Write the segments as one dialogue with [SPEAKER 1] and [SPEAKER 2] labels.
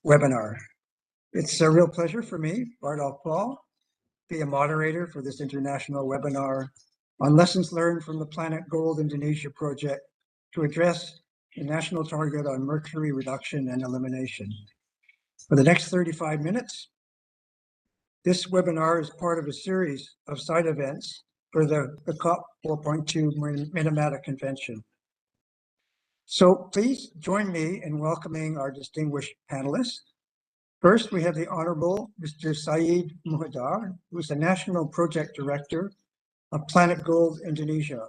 [SPEAKER 1] webinar. It's a real pleasure for me, Bardolph Paul, be a moderator for this international webinar on lessons learned from the planetGOLD Indonesia project to address the national target on mercury reduction and elimination. For the next 35 minutes, this webinar is part of a series of side events for the COP4.2 Minamata Convention. So please join me in welcoming our distinguished panelists. First, we have the Honorable Mr. Said Muhadar, who is the National Project Director of planetGOLD Indonesia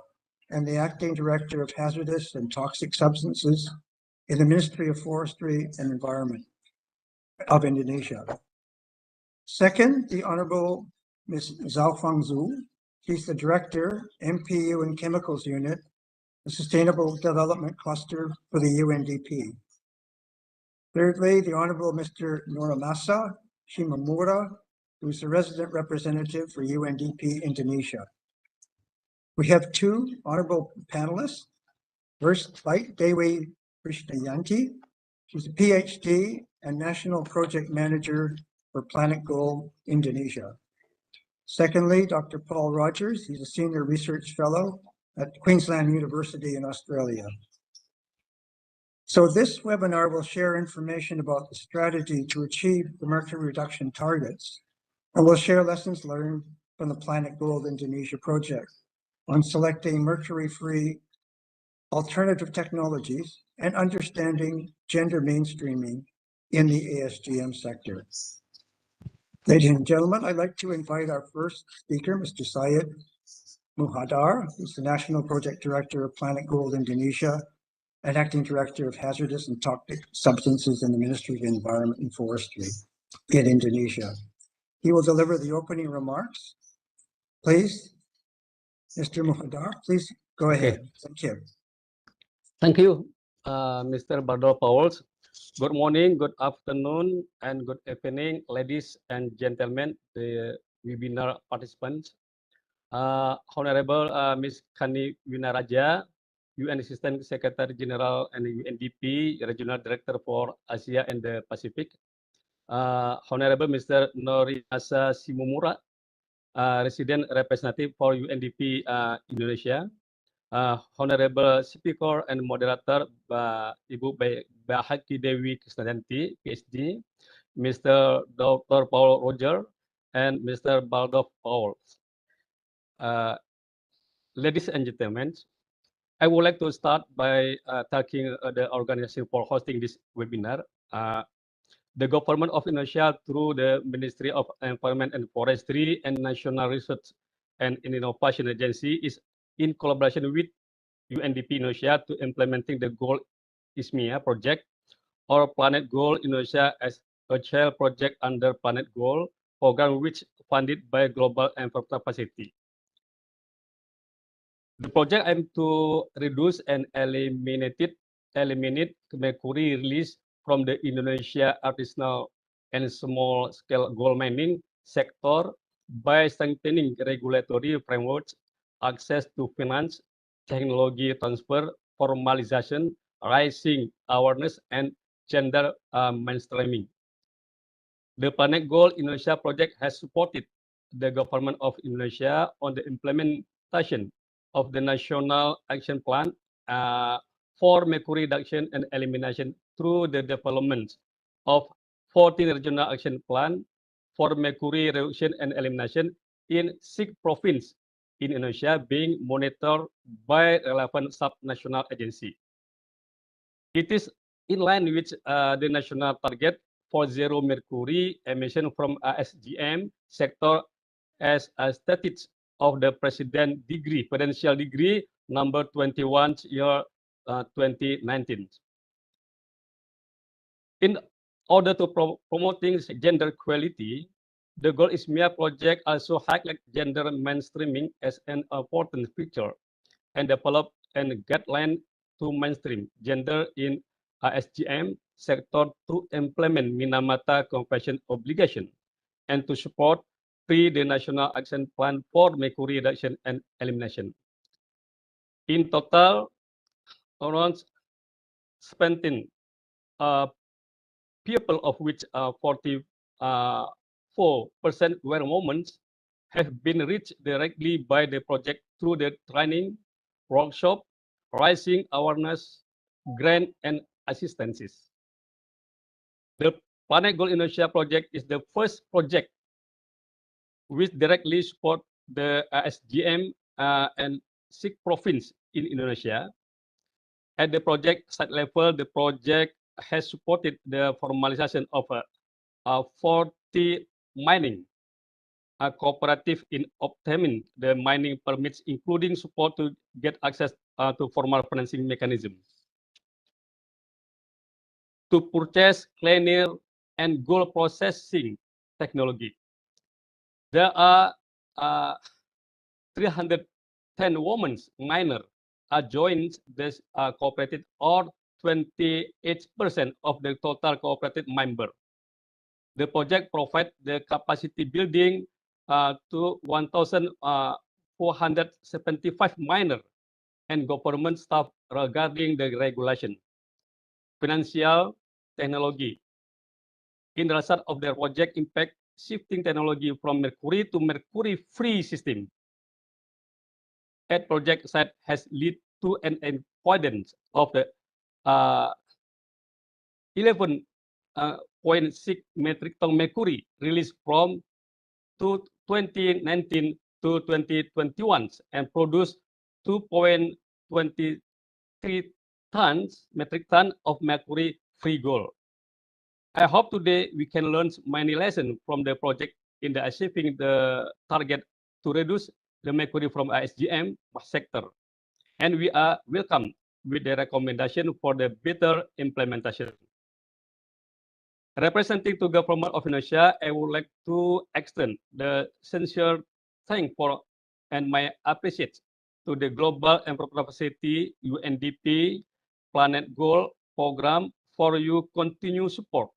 [SPEAKER 1] and the Acting Director of Hazardous and Toxic Substances in the Ministry of Forestry and Environment of Indonesia. Second, the Honorable Ms. Zhao Fangzhu. She's the Director, MPU and Chemicals Unit, the Sustainable Development Cluster for the UNDP. Thirdly, the Honorable Mr. Noramasa Shimamura, who is the Resident Representative for UNDP Indonesia. We have two honorable panelists. First, Light Dewi Krishnayanti. She's a PhD and National Project Manager for planetGOLD Indonesia. Secondly, Dr. Paul Rogers. He's a Senior Research Fellow at Queensland University in Australia. So this webinar will share information about the strategy to achieve the mercury reduction targets, and we'll share lessons learned from the planetGOLD Indonesia project on selecting mercury-free alternative technologies and understanding gender mainstreaming in the ASGM sector. Ladies and gentlemen, I'd like to invite our first speaker, Mr. Syed Muhadar, who's the National Project Director of planetGOLD Indonesia and Acting Director of Hazardous and Toxic Substances in the Ministry of Environment and Forestry in Indonesia. He will deliver the opening remarks. Please, Mr. Muhadar, please go ahead. Thank you.
[SPEAKER 2] Thank you, Mr. Bardolph Paul. Good morning, good afternoon, and good evening, ladies and gentlemen, the webinar participants. Honorable Ms. Khani Winaraja, UN Assistant Secretary General and UNDP Regional Director for Asia and the Pacific. Honorable Mr. Norimasa Shimamura, Resident Representative for UNDP Indonesia. Honorable Speaker and Moderator Ibu Bahaki Dewi Krisdayanti, PhD, Mr. Dr. Paul Roger, and Mr. Bardolph Paul. Ladies and gentlemen, I would like to start by thanking the organization for hosting this webinar. The Government of Indonesia, through the Ministry of Environment and Forestry and National Research and Innovation Agency, is in collaboration with UNDP Indonesia to implementing the GOLD-ISMIA project or planetGOLD Indonesia as a child project under planetGOLD program, which funded by Global Environmental Facility. The project aims to reduce and eliminate mercury release from the Indonesia artisanal and small-scale gold mining sector by strengthening regulatory frameworks, access to finance, technology transfer, formalization, raising awareness, and gender mainstreaming. The planetGOLD Indonesia project has supported the Government of Indonesia on the implementation of the National Action Plan for Mercury Reduction and Elimination through the development of 14 Regional Action Plan for Mercury Reduction and Elimination in 6 provinces in Indonesia, being monitored by relevant sub-national agency. It is in line with the national target for zero mercury emission from ASGM sector as stated of the Presidential Decree number 21 year 2019. In order to promoting gender equality, the GOLD-ISMIA project also highlights gender mainstreaming as an important feature and develop a guideline to mainstream gender in ASGM sector to implement Minamata Convention obligation and to support the National Action Plan for Mercury Reduction and Elimination. In total, around 17 people of which 44% were women, have been reached directly by the project through the training, workshop, raising awareness, grant, and assistances. The planetGOLD Indonesia project is the first project which directly support the ASGM and 6 provinces in Indonesia. At the project site level, the project has supported the formalization of 40 mining cooperative in obtaining the mining permits, including support to get access to formal financing mechanisms. To purchase cleaner and gold processing technology. There are 310 women miners joined this cooperative, or 28% of the total cooperative member. The project provides the capacity building to 1,475 miners and government staff regarding the regulation, financial, technology. In the result of the project impact, shifting technology from mercury to mercury-free system at project site has led to an avoidance of the 11.6 metric ton mercury released from 2019 to 2021 and produced 2.23 metric ton of mercury-free gold. I hope today we can learn many lessons from the project in the achieving the target to reduce the mercury from ASGM sector. And we are welcome with the recommendation for the better implementation. Representing to Government of Indonesia, I would like to extend the sincere thanks for and my appreciation to the Global Environmental Facility UNDP planetGOLD program for your continued support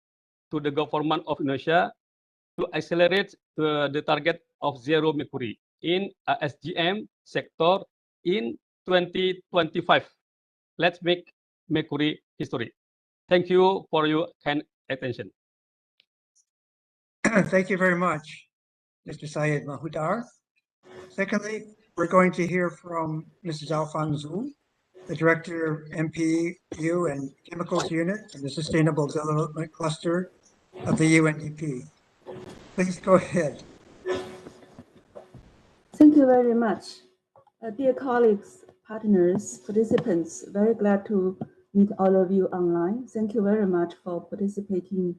[SPEAKER 2] to the Government of Indonesia to accelerate the target of zero mercury in ASGM sector in 2025. Let's make mercury history. Thank you for your kind attention.
[SPEAKER 1] Thank you very much, Mr. Syed Mahudar. Secondly, we're going to hear from Mrs. Alfonso, the Director of MPU and Chemicals Unit and the Sustainable Development Cluster of the UNDP. Please go ahead.
[SPEAKER 3] Thank you very much. Dear colleagues, partners, participants, very glad to meet all of you online. Thank you very much for participating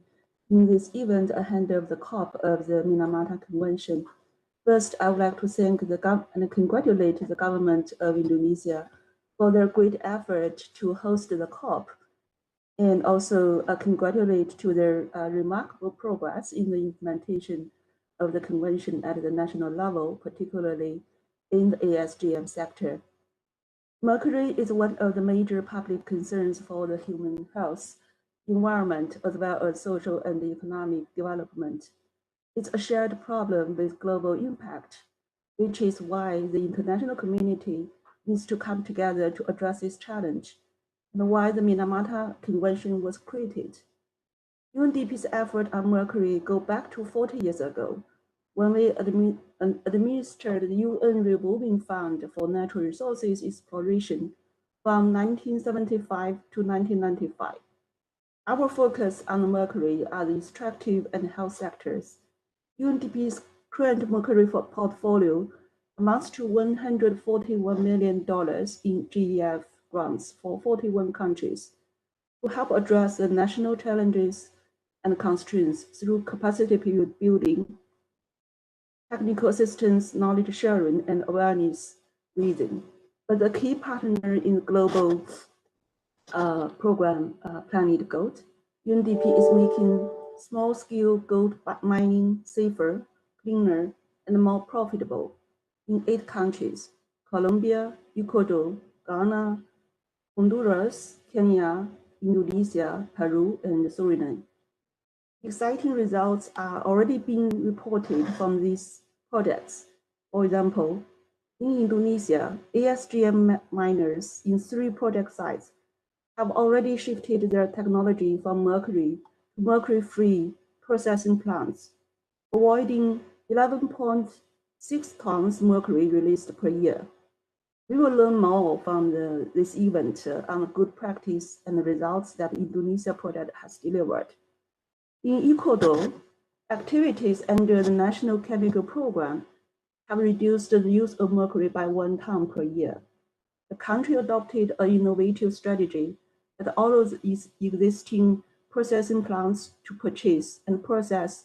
[SPEAKER 3] in this event ahead of the COP of the Minamata Convention. First, I would like to thank and congratulate the government of Indonesia for their great effort to host the COP, and also congratulate to their remarkable progress in the implementation of the convention at the national level, particularly in the ASGM sector. Mercury is one of the major public concerns for the human health, environment, as well as social and economic development. It's a shared problem with global impact, which is why the international community needs to come together to address this challenge, and why the Minamata Convention was created. UNDP's effort on mercury go back to 40 years ago, when we administered the UN Revolving Fund for Natural Resources Exploration from 1975 to 1995. Our focus on mercury are the extractive and health sectors. UNDP's current mercury portfolio amounts to $141 million in GEF grants for 41 countries to help address the national challenges and constraints through capacity building, technical assistance, knowledge sharing, and awareness raising. But the key partner in the global program, planetGOLD, UNDP is making small-scale gold mining safer, cleaner, and more profitable in 8 countries: Colombia, Ecuador, Ghana, Honduras, Kenya, Indonesia, Peru, and Suriname. Exciting results are already being reported from these projects. For example, in Indonesia, ASGM miners in 3 project sites have already shifted their technology from mercury mercury-free processing plants, avoiding 11.6 tons mercury released per year. We will learn more from this event on good practice and the results that Indonesia Project has delivered. In Ecuador, activities under the National Chemical Program have reduced the use of mercury by 1 ton per year. The country adopted an innovative strategy that allows its existing processing plants to purchase and process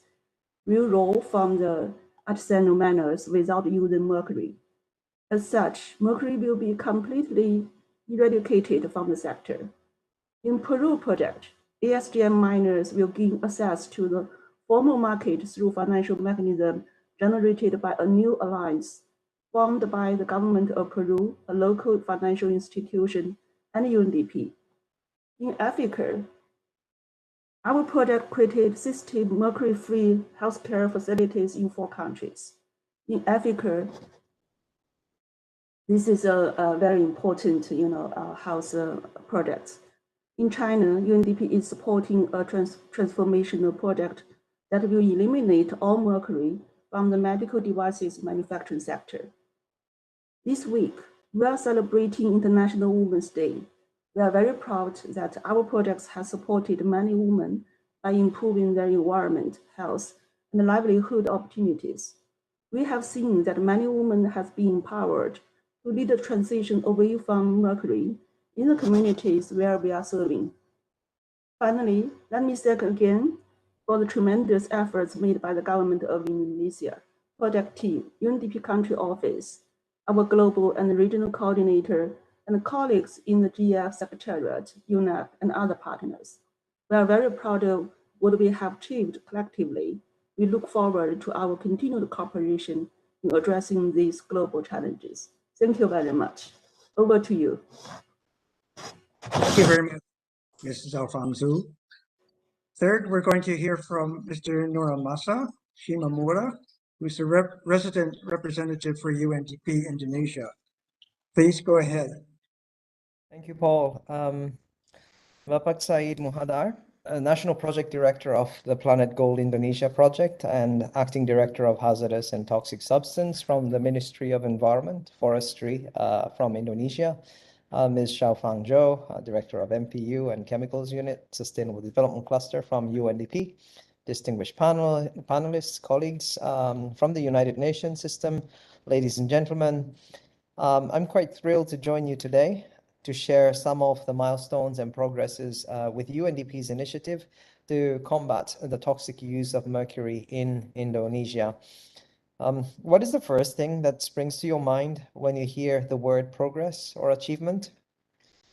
[SPEAKER 3] real raw from the artisanal miners without using mercury. As such, mercury will be completely eradicated from the sector. In Peru project, ASGM miners will gain access to the formal market through financial mechanism generated by a new alliance formed by the government of Peru, a local financial institution, and UNDP. In Africa, our project created 60 mercury-free healthcare facilities in 4 countries. In Africa, this is a very important, health project. In China, UNDP is supporting a transformational project that will eliminate all mercury from the medical devices manufacturing sector. This week, we are celebrating International Women's Day. We are very proud that our projects have supported many women by improving their environment, health, and livelihood opportunities. We have seen that many women have been empowered to lead the transition away from mercury in the communities where we are serving. Finally, let me thank again for the tremendous efforts made by the Government of Indonesia, project team, UNDP country office, our global and regional coordinator, and colleagues in the GF Secretariat, UNEP, and other partners. We are very proud of what we have achieved collectively. We look forward to our continued cooperation in addressing these global challenges. Thank you very much. Over to you.
[SPEAKER 1] Thank you very much, Mrs. Alfonso. Third, we're going to hear from Mr. Noramasa Shimamura, who's a resident representative for UNDP Indonesia. Please go ahead.
[SPEAKER 4] Thank you, Paul. Bapak Said Muhadar, National Project Director of the planetGOLD Indonesia Project and Acting Director of Hazardous and Toxic Substance from the Ministry of Environment, Forestry from Indonesia. Ms. Xiaofang Zhou, Director of MPU and Chemicals Unit, Sustainable Development Cluster from UNDP. Distinguished panelists, colleagues from the United Nations system, ladies and gentlemen, I'm quite thrilled to join you today to share some of the milestones and progresses with UNDP's initiative to combat the toxic use of mercury in Indonesia. What is the first thing that springs to your mind when you hear the word progress or achievement?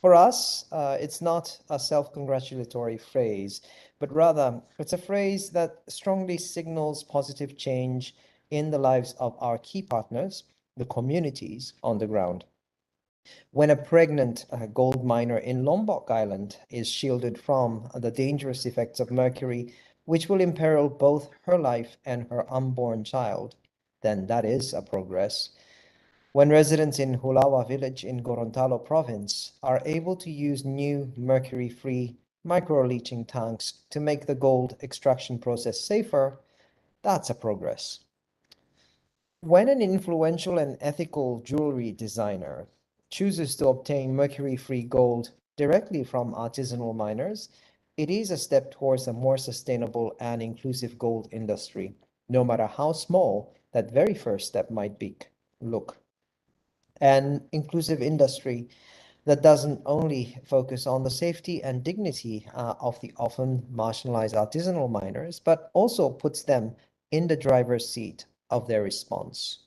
[SPEAKER 4] For us, it's not a self-congratulatory phrase, but rather it's a phrase that strongly signals positive change in the lives of our key partners, the communities on the ground. When a pregnant gold miner in Lombok Island is shielded from the dangerous effects of mercury, which will imperil both her life and her unborn child, then that is a progress. When residents in Hulawa village in Gorontalo province are able to use new mercury-free micro-leaching tanks to make the gold extraction process safer, that's a progress. When an influential and ethical jewelry designer chooses to obtain mercury-free gold directly from artisanal miners, it is a step towards a more sustainable and inclusive gold industry, no matter how small that very first step might look. An inclusive industry that doesn't only focus on the safety and dignity of the often marginalized artisanal miners, but also puts them in the driver's seat of their response.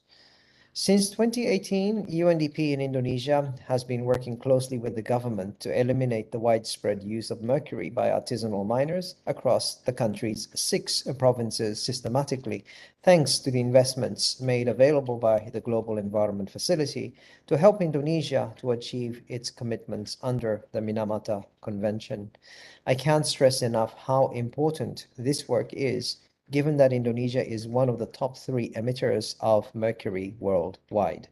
[SPEAKER 4] Since 2018, UNDP in Indonesia has been working closely with the government to eliminate the widespread use of mercury by artisanal miners across the country's 6 provinces systematically, thanks to the investments made available by the Global Environment Facility to help Indonesia to achieve its commitments under the Minamata Convention. I can't stress enough how important this work is, given that Indonesia is one of the top 3 emitters of mercury worldwide.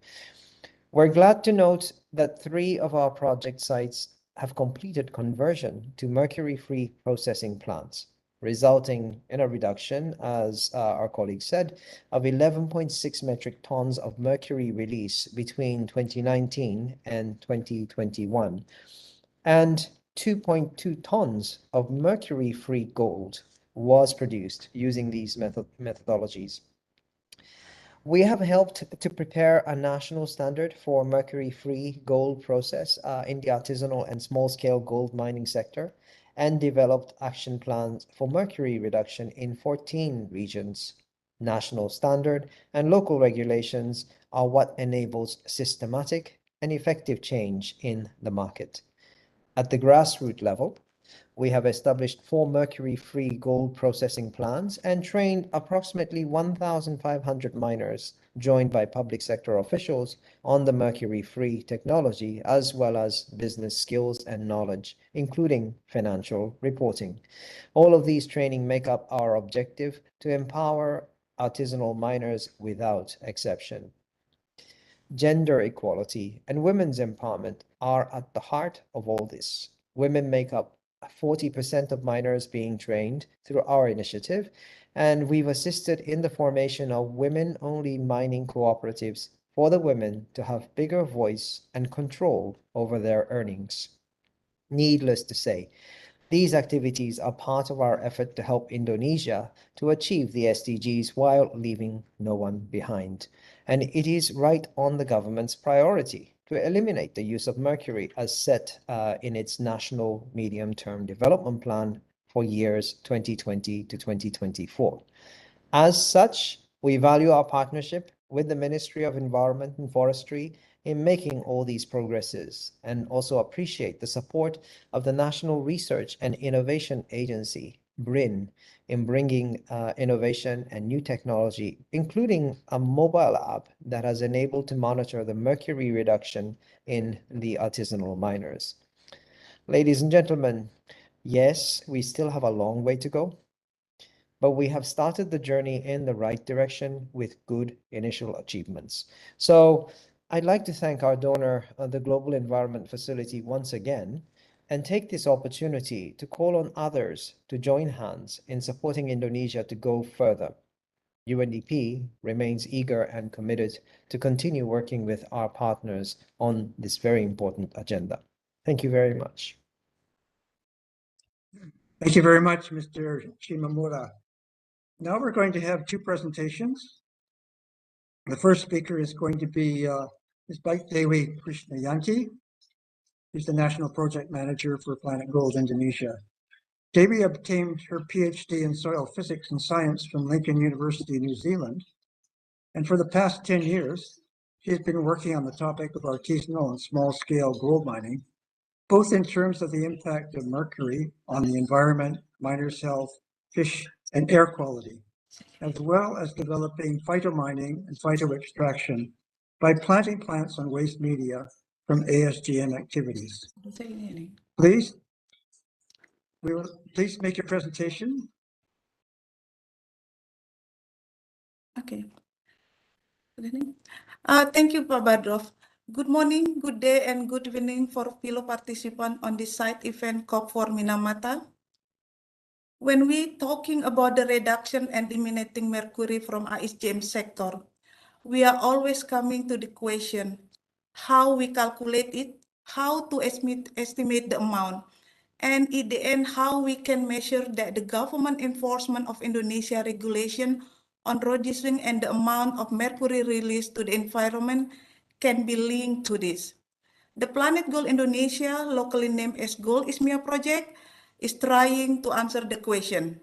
[SPEAKER 4] We're glad to note that 3 of our project sites have completed conversion to mercury-free processing plants. resulting in a reduction, as our colleague said, of 11.6 metric tons of mercury release between 2019 and 2021, and 2.2 tons of mercury-free gold was produced using these methodologies. We have helped to prepare a national standard for mercury-free gold process in the artisanal and small-scale gold mining sector, and developed action plans for mercury reduction in 14 regions. National standard and local regulations are what enables systematic and effective change in the market. At the grassroots level, we have established 4 mercury-free gold processing plants and trained approximately 1,500 miners, joined by public sector officials, on the mercury-free technology, as well as business skills and knowledge, including financial reporting. All of these training make up our objective to empower artisanal miners without exception. Gender equality and women's empowerment are at the heart of all this. Women make up 40% of miners being trained through our initiative, and we've assisted in the formation of women-only mining cooperatives for the women to have bigger voice and control over their earnings. Needless to say, these activities are part of our effort to help Indonesia to achieve the SDGs while leaving no one behind. And it is right on the government's priority to eliminate the use of mercury as set in its National Medium-Term Development Plan for years 2020 to 2024. As such, we value our partnership with the Ministry of Environment and Forestry in making all these progresses, and also appreciate the support of the National Research and Innovation Agency, BRIN, in bringing innovation and new technology, including a mobile app that has enabled to monitor the mercury reduction in the artisanal miners. Ladies and gentlemen, yes, we still have a long way to go, but we have started the journey in the right direction with good initial achievements. So I'd like to thank our donor, the Global Environment Facility, once again, and take this opportunity to call on others to join hands in supporting Indonesia to go further. UNDP remains eager and committed to continue working with our partners on this very important agenda. Thank you very much.
[SPEAKER 1] Thank you very much, Mr. Shimamura. Now we're going to have 2 presentations. The first speaker is going to be Ms. Dewi Krishnayanti. She's the National Project Manager for planetGOLD Indonesia. Dewi obtained her PhD in soil physics and science from Lincoln University, New Zealand. And for the past 10 years, she has been working on the topic of artisanal and small-scale gold mining, both in terms of the impact of mercury on the environment, miners' health, fish, and air quality, as well as developing phytomining and phytoextraction by planting plants on waste media from ASGM activities. Please make your presentation.
[SPEAKER 5] Okay. Good evening. Thank you, Pak Badrov. Good morning, good day, and good evening for fellow participants on this side event COP4 Minamata. When we talking about the reduction and eliminating mercury from ASGM sector, we are always coming to the question, how we calculate it, how to estimate the amount, and in the end, how we can measure that the government enforcement of Indonesia regulation on reducing and the amount of mercury released to the environment can be linked to this. The planetGOLD Indonesia, locally named as GOLD-ISMIA project, is trying to answer the question.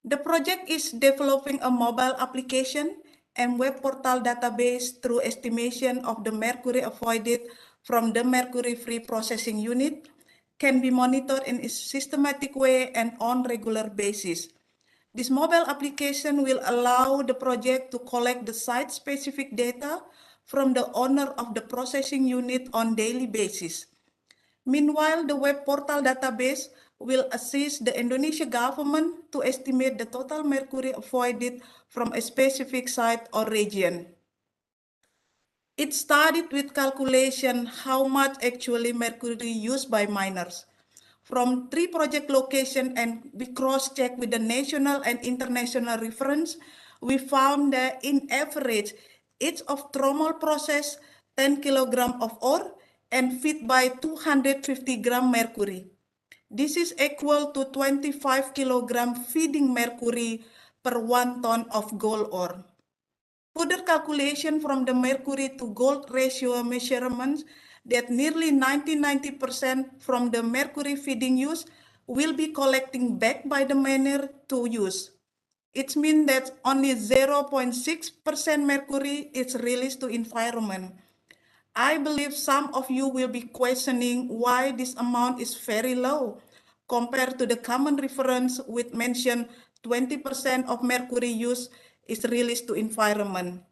[SPEAKER 5] The project is developing a mobile application and web portal database through estimation of the mercury avoided from the mercury-free processing unit can be monitored in a systematic way and on regular basis. This mobile application will allow the project to collect the site-specific data from the owner of the processing unit on daily basis. Meanwhile, the web portal database will assist the Indonesia government to estimate the total mercury avoided from a specific site or region. It started with calculation how much actually mercury used by miners. From 3 project locations, and we cross-checked with the national and international reference, we found that in average, each of trommel process 10 kilogram of ore and feed by 250 gram mercury. This is equal to 25 kilogram feeding mercury per 1 ton of gold ore. Further calculation from the mercury to gold ratio measurements that nearly 90% from the mercury feeding use will be collecting back by the miner to use. It means that only 0.6% mercury is released to environment. I believe some of you will be questioning why this amount is very low compared to the common reference which mentioned 20% of mercury use is released to environment.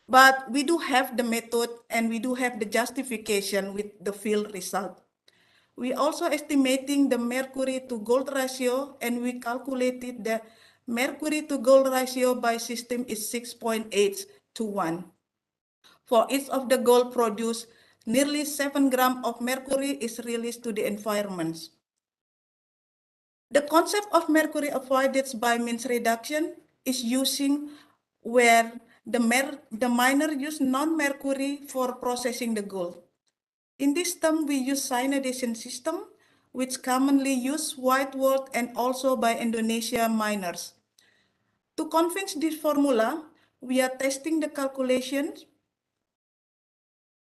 [SPEAKER 5] But we do have the method and we do have the justification with the field result. We also estimating the mercury to gold ratio, and we calculated the mercury to gold ratio by system is 6.8 to 1. For each of the gold produced, nearly 7 grams of mercury is released to the environment. The concept of mercury avoidance by means reduction is using where the miner use non-mercury for processing the gold. In this term, we use cyanidation system, which commonly used world and also by Indonesia miners. To convince this formula, we are testing the calculations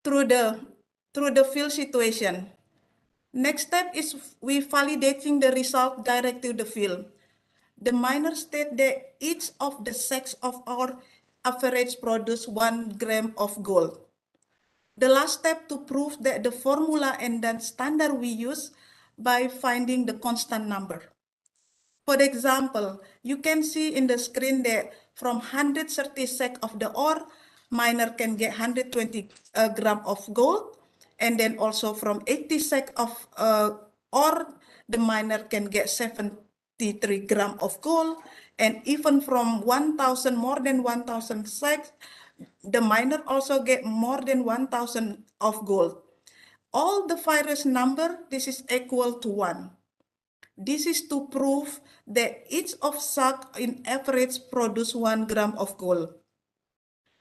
[SPEAKER 5] through the field situation. Next step is we validating the result direct to the field. The miner state that each of the sacks of our average produce 1 gram of gold. The last step to prove that the formula and then standard we use by finding the constant number. For example, you can see in the screen that from 130 sack of the ore, miner can get 120 gram of gold, and then also from 80 sack of ore, the miner can get 73 gram of gold, and even from 1,000, more than 1,000 sacks, the miner also get more than 1,000 of gold. All the virus number, this is equal to 1. This is to prove that each of sack in average produce 1 gram of gold.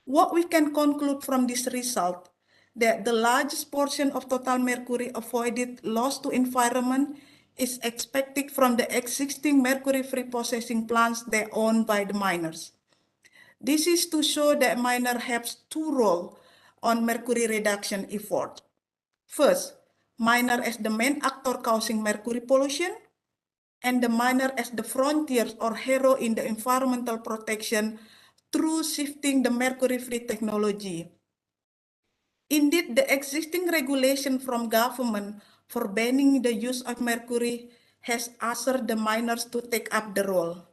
[SPEAKER 5] What we can conclude from this result, that the largest portion of total mercury avoided loss to environment is expected from the existing mercury-free processing plants that are owned by the miners. This is to show that miner has 2 roles on mercury reduction effort. First, miner as the main actor causing mercury pollution, and the miner as the frontier or hero in the environmental protection through shifting the mercury-free technology. Indeed, the existing regulation from government for banning the use of mercury has asked the miners to take up the role.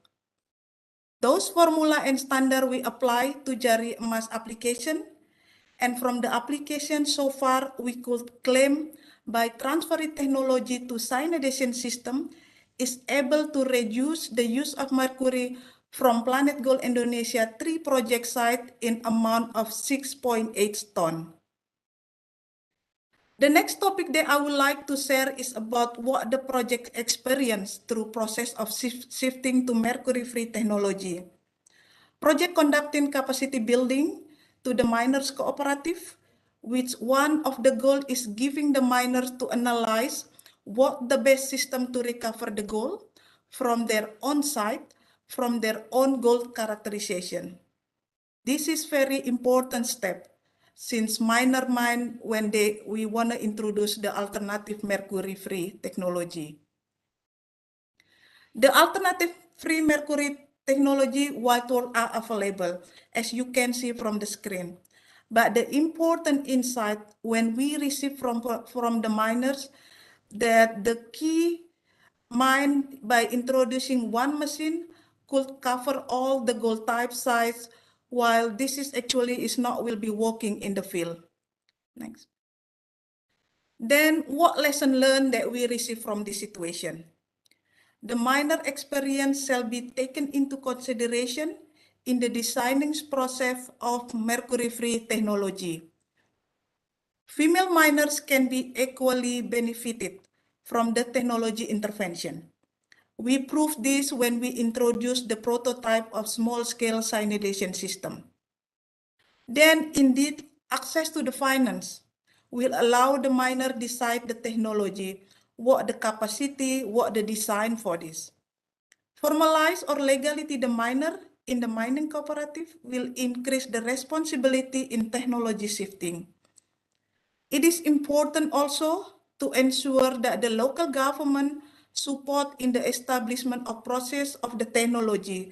[SPEAKER 5] Those formula and standard we apply to Jari Emas application, and from the application so far, we could claim by transferring technology to cyanidation system is able to reduce the use of mercury from planetGOLD Indonesia 3 project site in amount of 6.8 ton. The next topic that I would like to share is about what the project experienced through process of shifting to mercury-free technology. Project conducting capacity building to the miners cooperative, which one of the goal is giving the miners to analyze what the best system to recover the gold from their own site, from their own gold characterization. This is very important step since miner mine when we want to introduce the alternative mercury-free technology. The alternative free mercury technology white world are available, as you can see from the screen. But the important insight when we receive from the miners that the key mine by introducing one machine could cover all the gold type size, while this is actually will be working in the field. Next. Then what lesson learned that we receive from this situation? The miner experience shall be taken into consideration in the designing process of mercury-free technology. Female miners can be equally benefited from the technology intervention. We proved this when we introduced the prototype of small-scale cyanidation system. Then, indeed, access to the finance will allow the miner decide the technology, what the capacity, what the design for this. Formalize or legality the miner in the mining cooperative will increase the responsibility in technology shifting. It is important also to ensure that the local government support in the establishment of process of the technology.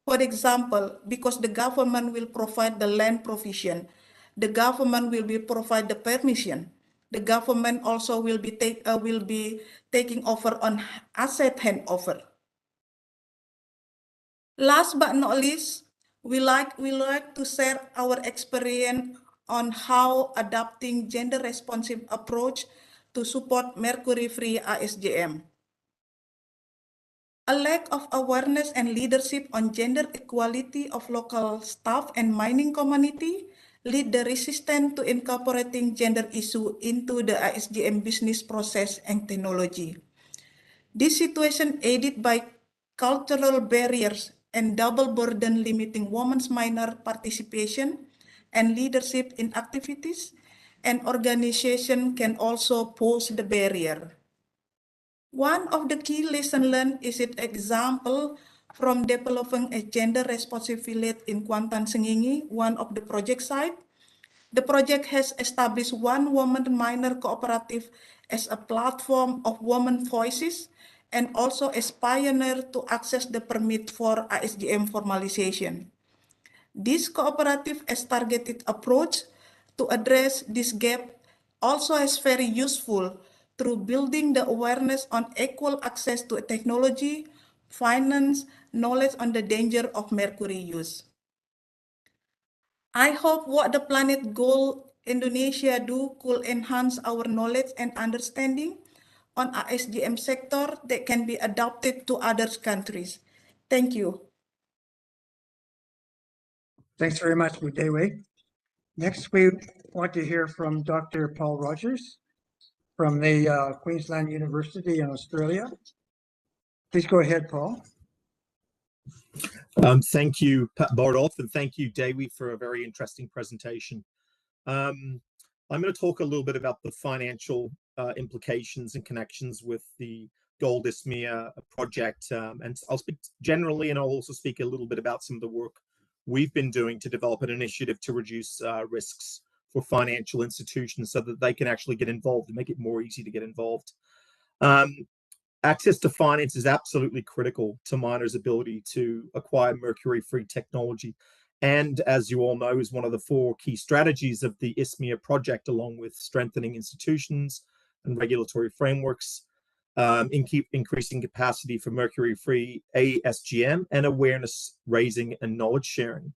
[SPEAKER 5] For example, because the government will provide the land provision, the government will provide the permission. The government also will be taking over on asset handover. Last but not least, we like to share our experience on how adapting gender responsive approach to support mercury-free ASGM. A lack of awareness and leadership on gender equality of local staff and mining community lead the resistance to incorporating gender issue into the ASGM business process and technology. This situation aided by cultural barriers and double burden limiting women's miner participation and leadership in activities, and organization can also pose the barrier. One of the key lessons learned is an example from developing a gender responsive village in Kuantan Sengingi, one of the project site. The project has established one woman miner cooperative as a platform of women voices and also as pioneer to access the permit for ASGM formalization. This cooperative as targeted approach to address this gap also is very useful through building the awareness on equal access to technology, finance, knowledge on the danger of mercury use. I hope what the planetGOLD Indonesia do could enhance our knowledge and understanding on ASGM sector that can be adapted to other countries. Thank you.
[SPEAKER 1] Thanks very much, Budewe. Next, we want to hear from Dr. Paul Rogers from the Queensland University in Australia. Please go ahead, Paul.
[SPEAKER 6] Thank you, Bardolph, and thank you, Dewi, for a very interesting presentation. I'm going to talk a little bit about the financial implications and connections with the GOLD-ISMIA project, and I'll speak generally, and I'll also speak a little bit about some of the work we've been doing to develop an initiative to reduce risks for financial institutions so that they can actually get involved and make it more easy to get involved. Access to finance is absolutely critical to miners' ability to acquire mercury-free technology. And as you all know, is one of the 4 key strategies of the ISMIA project, along with strengthening institutions and regulatory frameworks, increasing capacity for mercury-free ASGM, and awareness raising and knowledge sharing.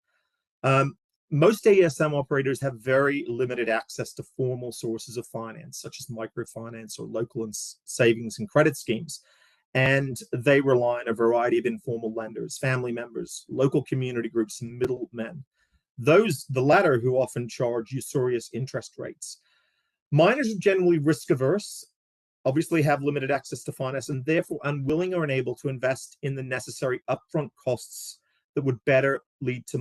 [SPEAKER 6] Most ASM operators have very limited access to formal sources of finance, such as microfinance or local savings and credit schemes. And they rely on a variety of informal lenders, family members, local community groups, and middlemen. The latter who often charge usurious interest rates. Miners are generally risk averse, obviously have limited access to finance, and therefore unwilling or unable to invest in the necessary upfront costs that would better lead to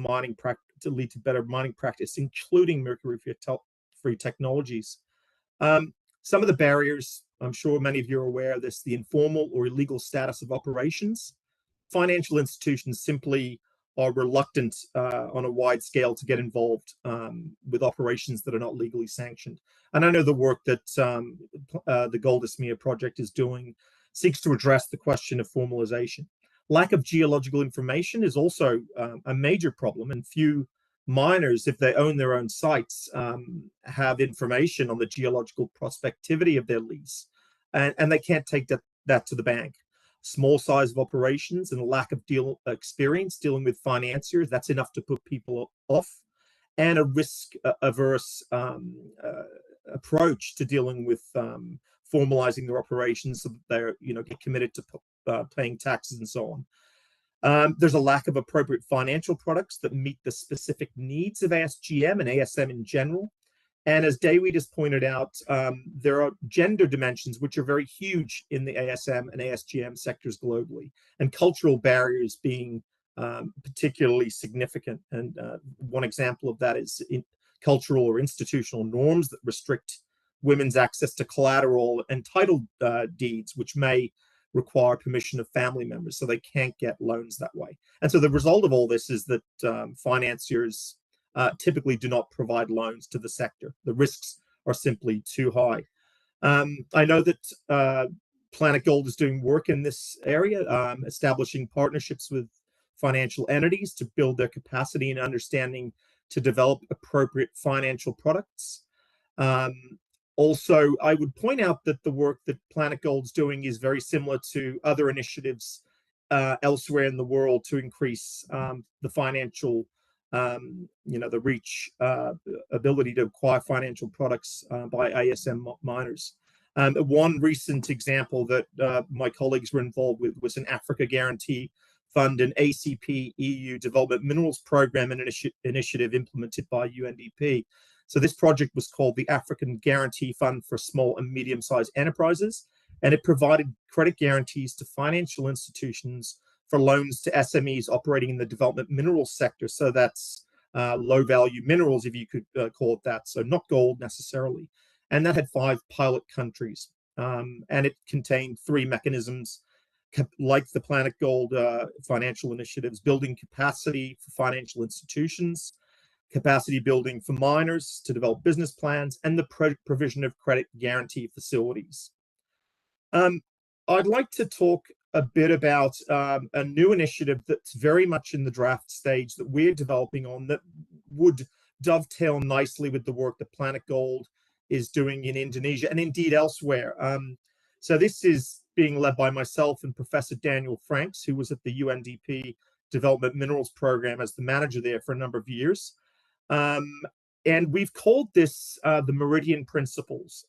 [SPEAKER 6] better mining practice, including mercury-free technologies. Some of the barriers, I'm sure many of you are aware of this, the informal or illegal status of operations. Financial institutions simply are reluctant on a wide scale to get involved with operations that are not legally sanctioned. And I know the work that the GOLD-ISMIA project is doing seeks to address the question of formalization. Lack of geological information is also a major problem, and few miners, if they own their own sites, have information on the geological prospectivity of their lease, and they can't take that to the bank. Small size of operations and a lack of experience dealing with financiers, that's enough to put people off, and a risk-averse approach to dealing with formalizing their operations so that they're, get committed to paying taxes and so on. There's a lack of appropriate financial products that meet the specific needs of ASGM and ASM in general, And as David has pointed out, there are gender dimensions which are very huge in the ASM and ASGM sectors globally, and cultural barriers being particularly significant. And one example of that is in cultural or institutional norms that restrict women's access to collateral and title deeds, which may require permission of family members, so they can't get loans that way. And so the result of all this is that financiers typically do not provide loans to the sector. The risks are simply too high. I know that planetGOLD is doing work in this area, establishing partnerships with financial entities to build their capacity and understanding to develop appropriate financial products. Also, I would point out that the work that planetGOLD is doing is very similar to other initiatives elsewhere in the world to increase the financial, the reach, ability to acquire financial products by ASM miners. One recent example that my colleagues were involved with was an Africa Guarantee Fund, an ACP EU Development Minerals Program and initiative implemented by UNDP. So this project was called the African Guarantee Fund for Small and Medium-Sized Enterprises, and it provided credit guarantees to financial institutions for loans to SMEs operating in the development minerals sector. So that's low-value minerals, if you could call it that. So not gold necessarily. And that had 5 pilot countries, and it contained 3 mechanisms, like the planetGOLD financial initiatives: building capacity for financial institutions, capacity building for miners to develop business plans, and the provision of credit guarantee facilities. I'd like to talk a bit about a new initiative that's very much in the draft stage that we're developing on, that would dovetail nicely with the work that planetGOLD is doing in Indonesia and indeed elsewhere. So this is being led by myself and Professor Daniel Franks, who was at the UNDP Development Minerals Program as the manager there for a number of years. And we've called this the Meridian Principles.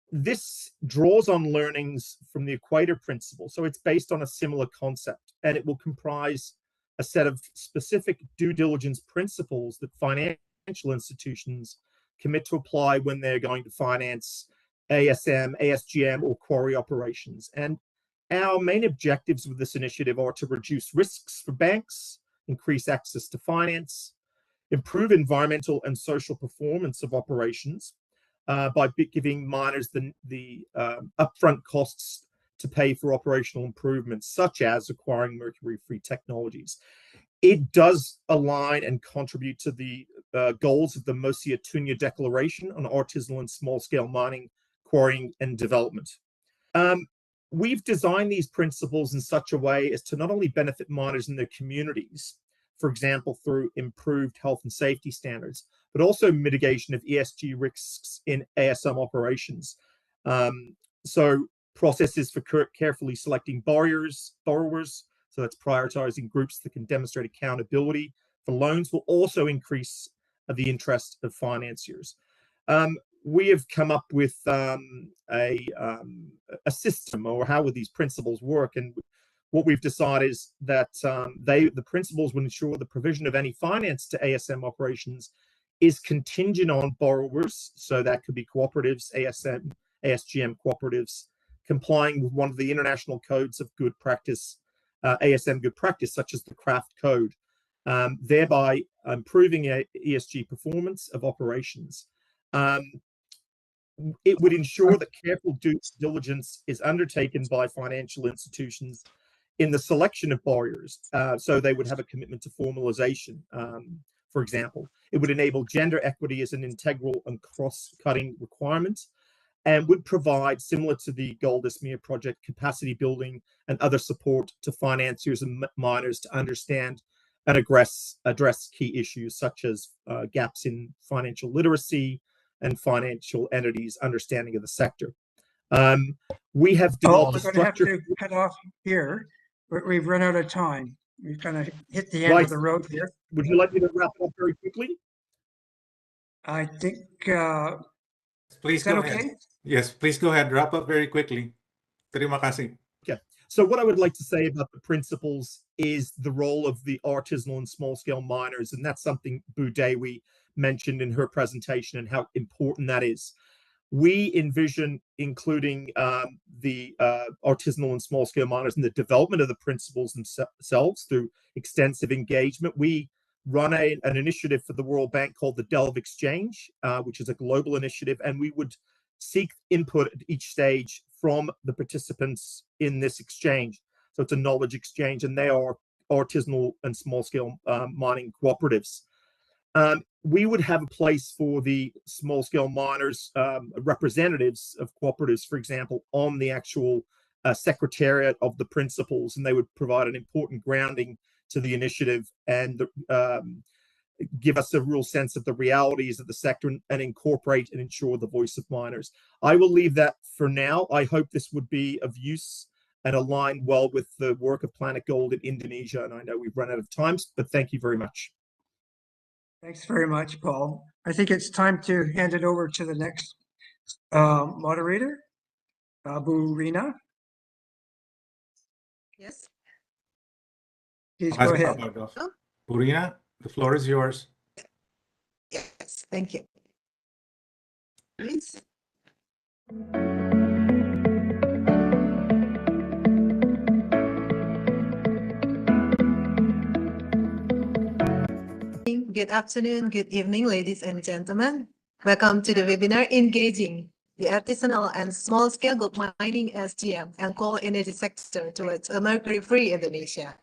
[SPEAKER 6] This draws on learnings from the Equator Principle. So it's based on a similar concept, and it will comprise a set of specific due diligence principles that financial institutions commit to apply when they're going to finance ASM, ASGM, or quarry operations. And our main objectives with this initiative are to reduce risks for banks, increase access to finance, improve environmental and social performance of operations by giving miners the upfront costs to pay for operational improvements, such as acquiring mercury-free technologies. It does align and contribute to the goals of the Mosia-Tunya Declaration on artisanal and small-scale mining, quarrying, and development. We've designed these principles in such a way as to not only benefit miners and their communities, for example, through improved health and safety standards, but also mitigation of ESG risks in ASM operations. So processes for carefully selecting borrowers, so that's prioritizing groups that can demonstrate accountability for loans, will also increase the interest of financiers. We have come up with a system, or how would these principles work, and what we've decided is that the principles will ensure the provision of any finance to ASM operations is contingent on borrowers, so that could be cooperatives, ASM, ASGM cooperatives, complying with one of the international codes of good practice, ASM good practice, such as the Craft Code, thereby improving ESG performance of operations. It would ensure that careful due diligence is undertaken by financial institutions in the selection of borrowers, so they would have a commitment to formalization. For example, it would enable gender equity as an integral and cross-cutting requirement, and would provide, similar to the GOLD-ISMIA project, capacity building and other support to financiers and miners to understand and address key issues such as gaps in financial literacy and financial entities' understanding of the sector. We have developed
[SPEAKER 1] we're going to have to cut off here. We've run out of time. We've kind of hit the end of the road here.
[SPEAKER 6] Would you like me to wrap up very quickly?
[SPEAKER 1] I think.
[SPEAKER 7] Please go ahead. Yes, please go ahead. Wrap up very quickly. Terima kasih.
[SPEAKER 6] Okay. So what I would like to say about the principles is the role of the artisanal and small-scale miners, and that's something Bu Dewi mentioned in her presentation and how important that is. We envision including the artisanal and small-scale miners in the development of the principles themselves through extensive engagement. We run an initiative for the World Bank called the Delve Exchange, which is a global initiative, and we would seek input at each stage from the participants in this exchange. So it's a knowledge exchange, and they are artisanal and small-scale mining cooperatives. We would have a place for the small-scale miners, representatives of cooperatives, for example, on the actual secretariat of the principles, and they would provide an important grounding to the initiative and give us a real sense of the realities of the sector and incorporate and ensure the voice of miners. I will leave that for now. I hope this would be of use and align well with the work of planetGOLD in Indonesia. And I know we've run out of time, but thank you very much.
[SPEAKER 1] Thanks very much, Paul. I think it's time to hand it over to the next moderator, Bu Rina.
[SPEAKER 8] Yes.
[SPEAKER 1] Please go ahead.
[SPEAKER 7] Bu Rina, the floor is yours.
[SPEAKER 8] Yes, thank you. Please. Good afternoon, good evening, ladies and gentlemen. Welcome to the webinar Engaging the Artisanal and Small-Scale Gold Mining ASGM and Coal Energy Sector Towards a Mercury-Free Indonesia.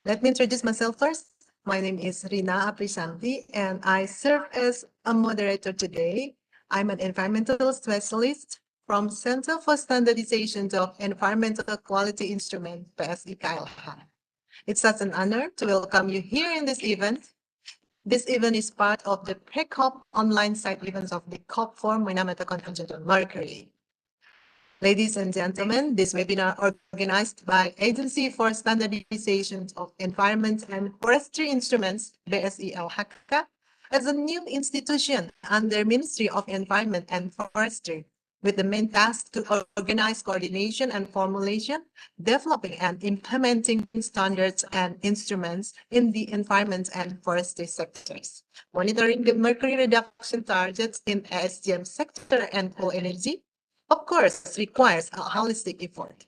[SPEAKER 8] Let me introduce myself first. My name is Rina Aprishanti, and I serve as a moderator today. I'm an environmental specialist from Center for Standardization of Environmental Quality Instrument, PSI-KLH. It's such an honor to welcome you here in this event. This event is part of the Pre-COP online side events of the COP4 Minamata Convention on Mercury. Ladies and gentlemen, this webinar organized by Agency for Standardization of Environment and Forestry Instruments, BSI-LHK, as a new institution under Ministry of Environment and Forestry, with the main task to organize coordination and formulation, developing and implementing standards and instruments in the environment and forestry sectors, monitoring the mercury reduction targets in ASGM sector and coal energy, of course, requires a holistic effort.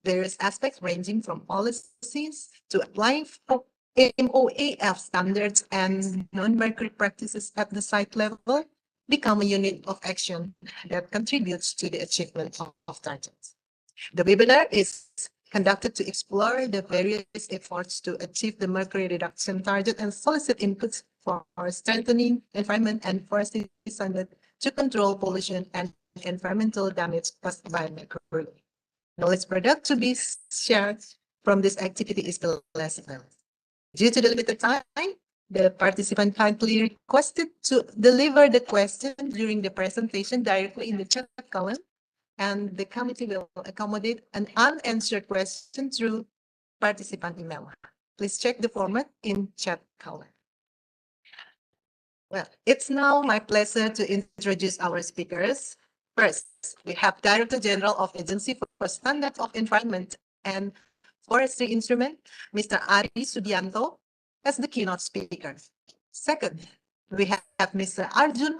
[SPEAKER 8] Various aspects ranging from policies to applying for MOAF standards and non-mercury practices at the site level become a unit of action that contributes to the achievement of targets. The webinar is conducted to explore the various efforts to achieve the mercury reduction target and solicit inputs for strengthening environment and forestry standards to control pollution and environmental damage caused by mercury. Knowledge product to be shared from this activity is the lesson. Due to the limited time, the participant kindly requested to deliver the question during the presentation directly in the chat column, and the committee will accommodate an unanswered question through participant email. Please check the format in chat column. Well, it's now my pleasure to introduce our speakers. First, we have Director General of Agency for Standards of Environment and Forestry Instrument, Mr. Ari Sudianto, as the keynote speaker. Second, we have Mr. Arjun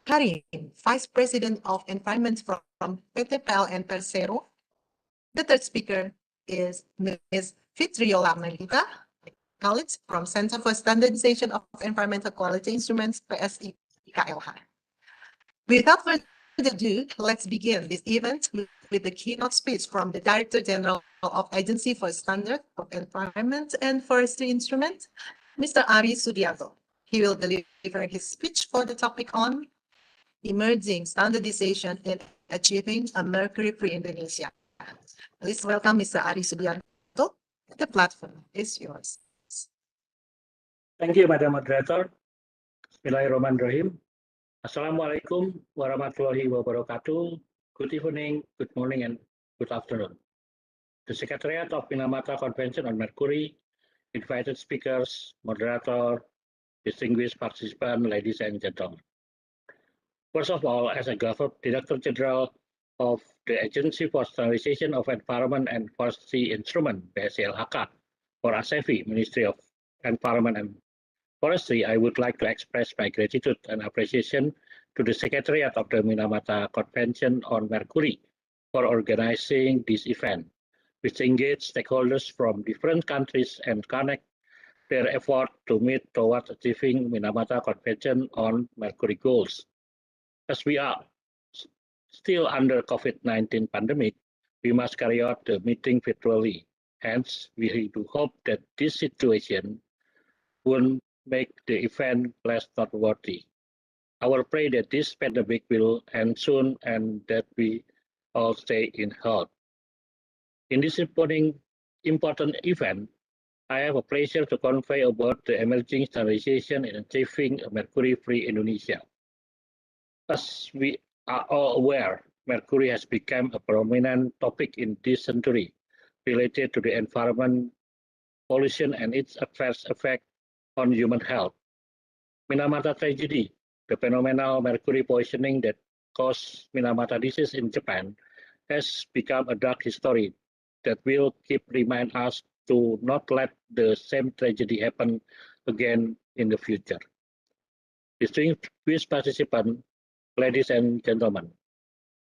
[SPEAKER 8] Karim, Vice President of Environment from PT PLN Persero. The third speaker is Ms. Fitriola Melita, College from Center for Standardization of Environmental Quality Instruments, PSI-KLH. Without further ado, let's begin this event with the keynote speech from the Director General of Agency for Standards of Environment and Forestry Instruments, Mr. Ari Sudianto. He will deliver his speech for the topic on emerging standardization in achieving a mercury-free Indonesia. Please welcome Mr. Ari Sudianto. The platform is yours.
[SPEAKER 9] Thank you, Madam Moderator. Bismillahirrahmanirrahim. Assalamualaikum warahmatullahi wabarakatuh. Good evening, good morning, and good afternoon. The Secretariat of Minamata Convention on Mercury, invited speakers, moderator, distinguished participants, ladies and gentlemen. First of all, as a Director General of the Agency for Standardization of Environment and Forestry Instrument, BSI-LHK, or ASEFI, Ministry of Environment and Firstly, I would like to express my gratitude and appreciation to the Secretariat of the Minamata Convention on Mercury for organizing this event, which engaged stakeholders from different countries and connect their effort to meet towards achieving Minamata Convention on Mercury goals. As we are still under COVID-19 pandemic, we must carry out the meeting virtually. Hence, we do hope that this situation won't make the event less noteworthy. I will pray that this pandemic will end soon and that we all stay in health. In this important event, I have a pleasure to convey about the emerging standardization in achieving a mercury-free Indonesia. As we are all aware, mercury has become a prominent topic in this century related to the environment, pollution, and its adverse effect on human health. Minamata tragedy, the phenomenal mercury poisoning that caused Minamata disease in Japan, has become a dark history that will keep remind us to not let the same tragedy happen again in the future. Distinguished participants, ladies and gentlemen,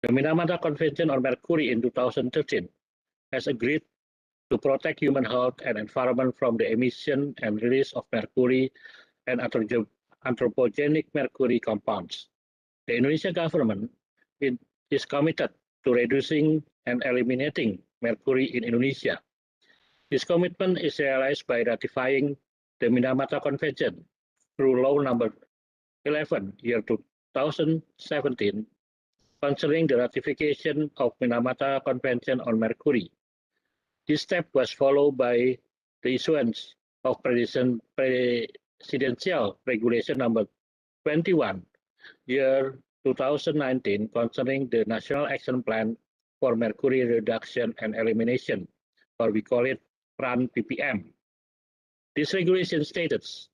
[SPEAKER 9] the Minamata Convention on Mercury in 2013 has agreed to protect human health and environment from the emission and release of mercury and anthropogenic mercury compounds. The Indonesian government is committed to reducing and eliminating mercury in Indonesia. This commitment is realized by ratifying the Minamata Convention through Law Number 11, year 2017, concerning the ratification of Minamata Convention on Mercury. This step was followed by the issuance of Presidential Regulation Number 21, year 2019, concerning the National Action Plan for Mercury Reduction and Elimination, or we call it PRAN-PPM. This regulation states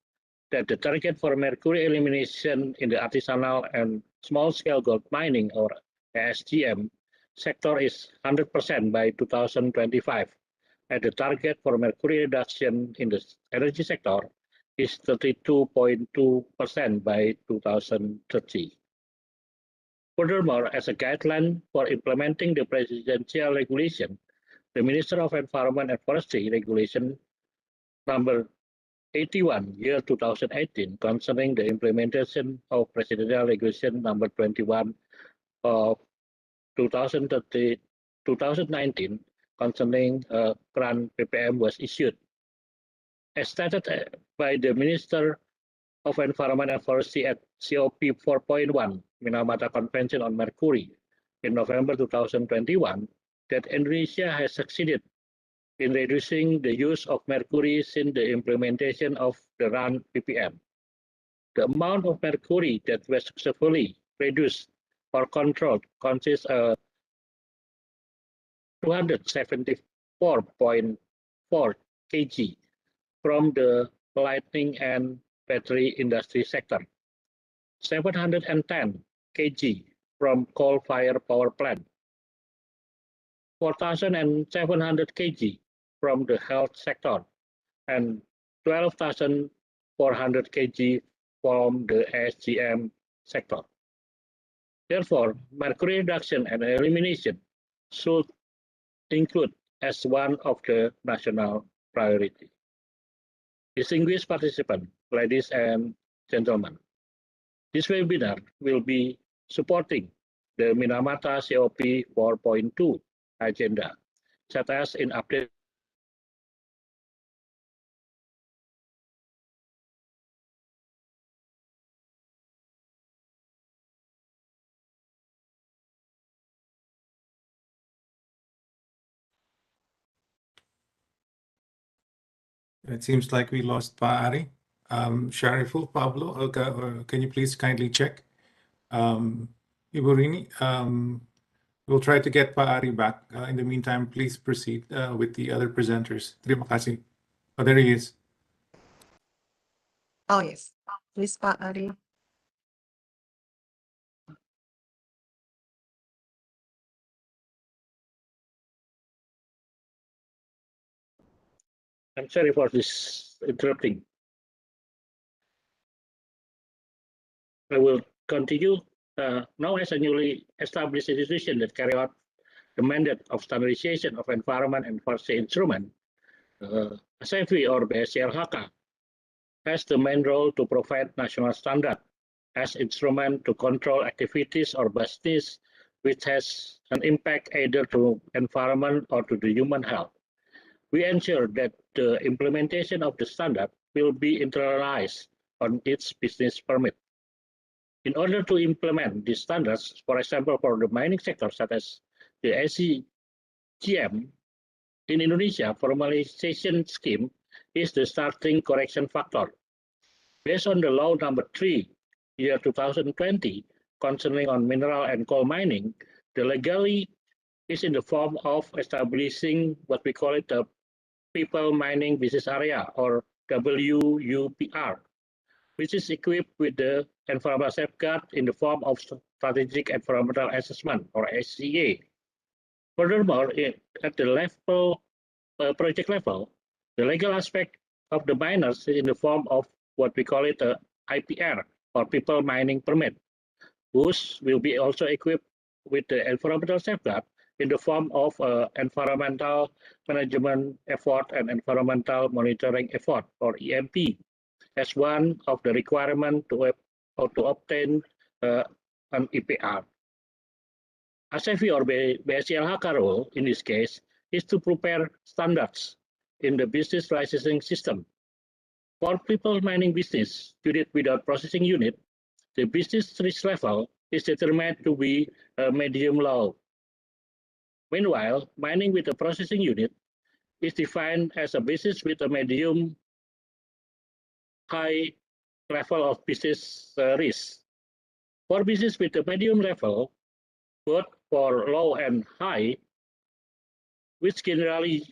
[SPEAKER 9] that the target for mercury elimination in the artisanal and small-scale gold mining, or ASGM, sector is 100% by 2025, and the target for mercury reduction in the energy sector is 32.2% by 2030. Furthermore, as a guideline for implementing the presidential regulation, the Minister of Environment and Forestry Regulation Number 81, year 2018, concerning the implementation of Presidential Regulation Number 21 of 2019, concerning PRAN-PPM was issued. As stated by the Minister of Environment and Forestry at COP4.1 Minamata Convention on Mercury in November 2021, that Indonesia has succeeded in reducing the use of mercury since the implementation of the PRAN-PPM. The amount of mercury that was successfully reduced or controlled consists of 274.4 kg from the lighting and battery industry sector, 710 kg from coal-fired power plant, 4,700 kg from the health sector, and 12,400 kg from the ASGM sector. Therefore, mercury reduction and elimination should include as one of the national priority. Distinguished participants, ladies and gentlemen, this webinar will be supporting the Minamata COP 4.2 agenda, such as in update
[SPEAKER 7] It seems like we lost Pa Ari. Shariful, Pablo, can you please kindly check? Ibu Rini, we'll try to get Pa Ari back. In the meantime, please proceed with the other presenters. Terima kasih. Oh, there he is.
[SPEAKER 8] Oh, yes. Please, Pak Ari.
[SPEAKER 9] I'm sorry for this interrupting. I will continue now as a newly established institution that carry out the mandate of standardization of environment and forestry instrument. ASEFI or BSCLHK has the main role to provide national standard as instrument to control activities or business which has an impact either to environment or to the human health. We ensure that the implementation of the standard will be internalized on its business permit. In order to implement these standards, for example, for the mining sector, such as the ASGM, in Indonesia, formalization scheme is the starting correction factor. Based on the law number 3, year 2020, concerning on mineral and coal mining, the legally is in the form of establishing what we call it the People Mining Business Area, or WUPR, which is equipped with the environmental safeguard in the form of strategic environmental assessment, or SCA. Furthermore, at the level, project level, the legal aspect of the miners is in the form of what we call it the IPR, or People Mining Permit, which will be also equipped with the environmental safeguard in the form of environmental management effort and environmental monitoring effort, or EMP, as one of the requirements to obtain an IPR. ASEFI or BSCLHK role in this case is to prepare standards in the business licensing system. For people mining business unit without processing unit, the business risk level is determined to be medium low. Meanwhile, mining with a processing unit is defined as a business with a medium high level of business risk. For business with a medium level, both for low and high, which generally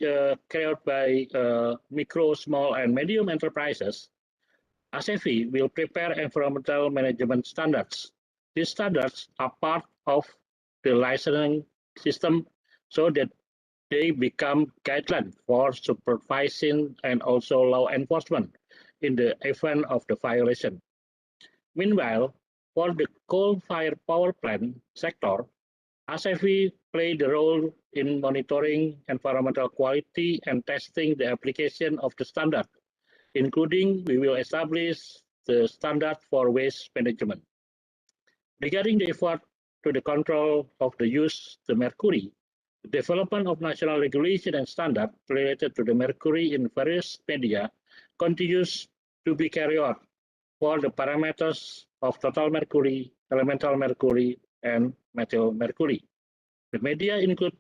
[SPEAKER 9] carried out by micro, small, and medium enterprises, ASEFI will prepare environmental management standards. These standards are part of the licensing system so that they become guidelines for supervising and also law enforcement in the event of the violation. Meanwhile, for the coal-fired power plant sector, ASEFI played the role in monitoring environmental quality and testing the application of the standard, including we will establish the standard for waste management. Regarding the effort to the control of the use of the mercury, the development of national regulation and standard related to the mercury in various media continues to be carried out for the parameters of total mercury, elemental mercury, and methyl mercury. The media include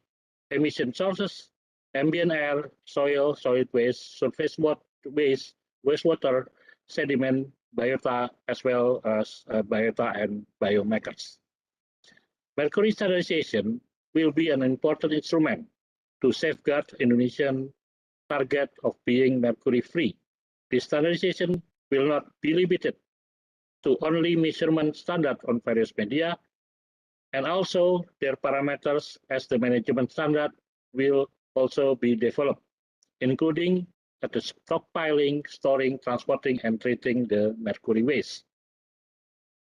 [SPEAKER 9] emission sources, ambient air, soil, solid waste, surface waste, wastewater, sediment, biota, as well as biota and biomarkers. Mercury standardization will be an important instrument to safeguard Indonesian target of being mercury-free. This standardization will not be limited to only measurement standard on various media, and also their parameters as the management standard will also be developed, including at the stockpiling, storing, transporting, and treating the mercury waste.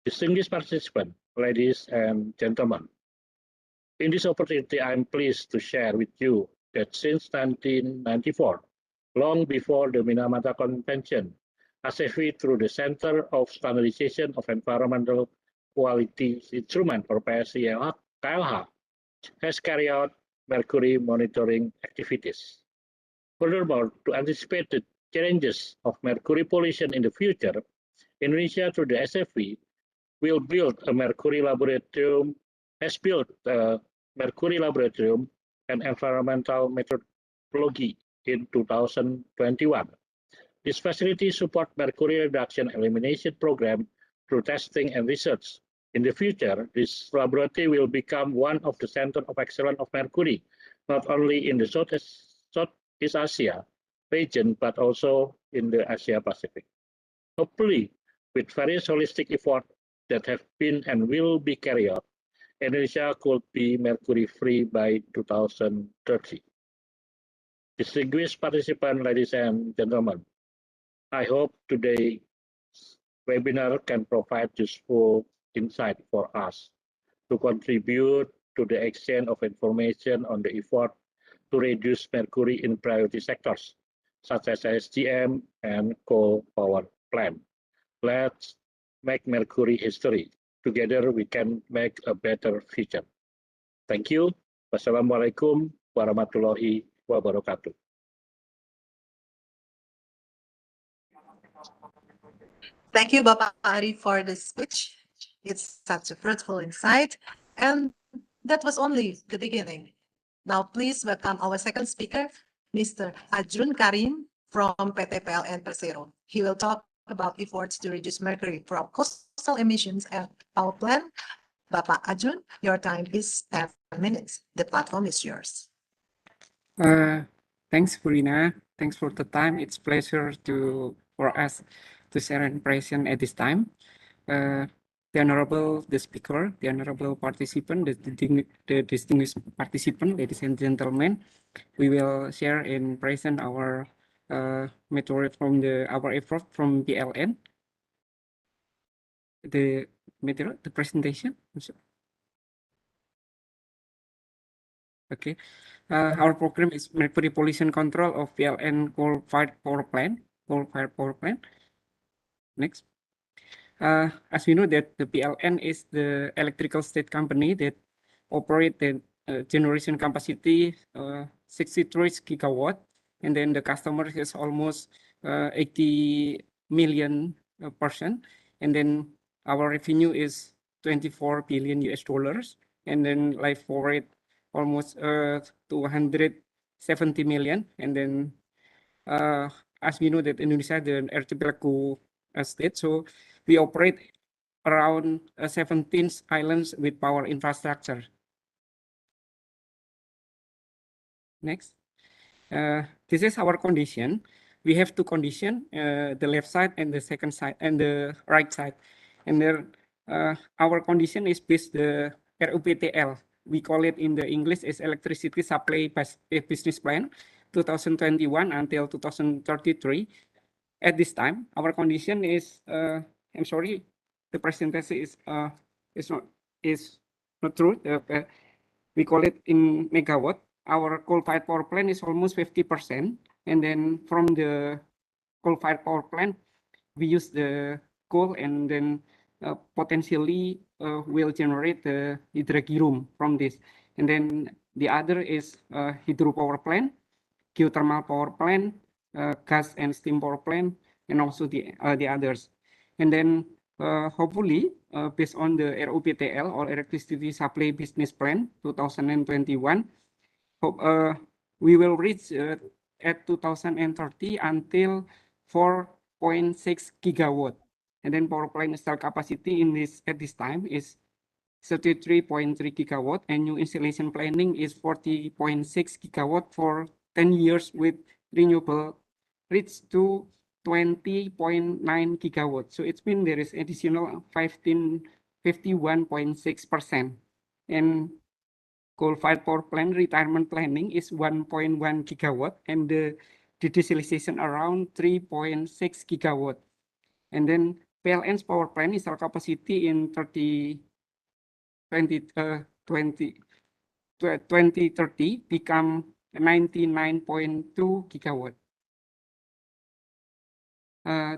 [SPEAKER 9] Distinguished participants, ladies and gentlemen, in this opportunity, I'm pleased to share with you that since 1994, long before the Minamata Convention, ASEFI, through the Center of Standardization of Environmental Quality Instrument, or PSCLH, has carried out mercury monitoring activities. Furthermore, to anticipate the challenges of mercury pollution in the future, Indonesia, through the ASEFI, will build a mercury laboratorium, has built a mercury laboratorium and environmental methodology in 2021. This facility supports Mercury Reduction and Elimination program through testing and research. In the future, this laboratory will become one of the centers of excellence of mercury, not only in the Southeast Asia region, but also in the Asia Pacific. Hopefully, with various holistic efforts that have been and will be carried out, Indonesia could be mercury-free by 2030. Distinguished participants, ladies and gentlemen, I hope today's webinar can provide useful insight for us to contribute to the exchange of information on the effort to reduce mercury in priority sectors, such as ASGM and coal power plant. Let's make mercury history. Together we can make a better future. Thank you. Wassalamualaikum warahmatullahi wabarakatuh.
[SPEAKER 8] Thank you, Bapak Ari, for the speech. It's such a fruitful insight, and that was only the beginning. Now, please welcome our second speaker, Mr. Ajrun Karim from PT PLN Persero. He will talk about efforts to reduce mercury from coastal emissions and power plant. Bapak Ajrun, your time is 10 minutes. The platform is yours.
[SPEAKER 10] Thanks, Purina. Thanks for the time. It's pleasure for us to share an impression at this time. The speaker, the honorable participant, the distinguished participant, ladies and gentlemen, we will share in present our method from our effort from PLN. The material, the presentation. Okay. Our program is mercury pollution control of PLN coal-fired power plant. Next. As we know that the PLN is the electrical state company that operate the generation capacity 63 gigawatt, and then the customer is almost 80 million person, and then our revenue is 24 billion US dollars, and then life for it almost 270 million, and then as we know that Indonesia the archipelago state, so we operate around 17 islands with power infrastructure. Next. This is our condition. We have two conditions, the left side and the second side and the right side. And there, our condition is based the RUPTL. We call it in the English is Electricity Supply Business Plan 2021 until 2033. At this time, our condition is, I'm sorry, the presentation is not true. We call it in megawatt. Our coal-fired power plant is almost 50%, and then from the coal-fired power plant, we use the coal, and then potentially will generate the hydrogen from this. And then the other is hydropower plant, geothermal power plant, gas and steam power plant, and also the others. And then hopefully, based on the RUPTL or Electricity Supply Business Plan 2021, we will reach at 2030 until 4.6 gigawatt. And then power plant installed capacity at this time is 33.3 gigawatt, and new installation planning is 40.6 gigawatt for 10 years with renewable reach to 20.9 gigawatt. So it's been there is additional 51.6%. And coal-fired power plant retirement planning is 1.1 gigawatt, and the digitalization around 3.6 gigawatt. And then PLN's power plant installed capacity in 2030 become 99.2 gigawatt.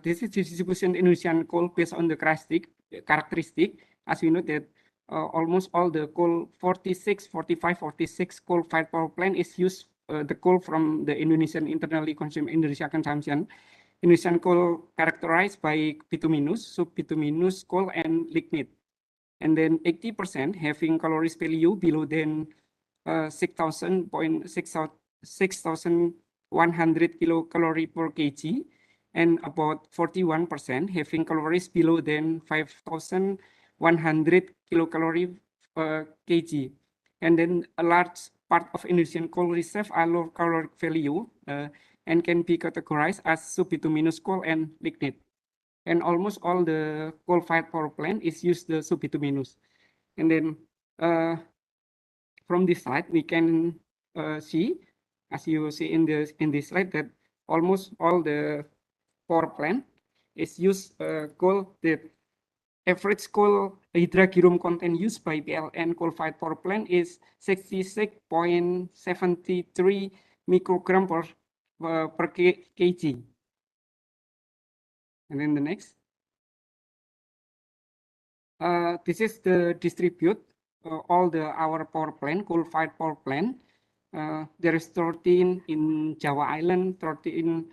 [SPEAKER 10] This is the distribution Indonesian coal based on the characteristic. As we know that almost all the coal 46 coal-fired power plant is used the coal from the Indonesian internally consumed Indonesia consumption. Indonesian coal characterized by bituminous, subbituminous coal, and lignite. And then 80% having calories value below than 6,100 kilocalorie per kg, and about 41% having calories below than 5,100 kilocalorie per kg. And then a large part of Indonesian coal reserve are low caloric value and can be categorized as subbituminous coal and lignite. And almost all the coal-fired power plant is used the subbituminous. And then from this slide, we can see, as you see in this slide, that almost all the power plant is use coal. The average coal hydragium content used by PLN coal-fired power plant is 66.73 microgram per kg. And then the next. This is the distribute all our power plant, coal-fired power plant. There is 13 in Java Island, 13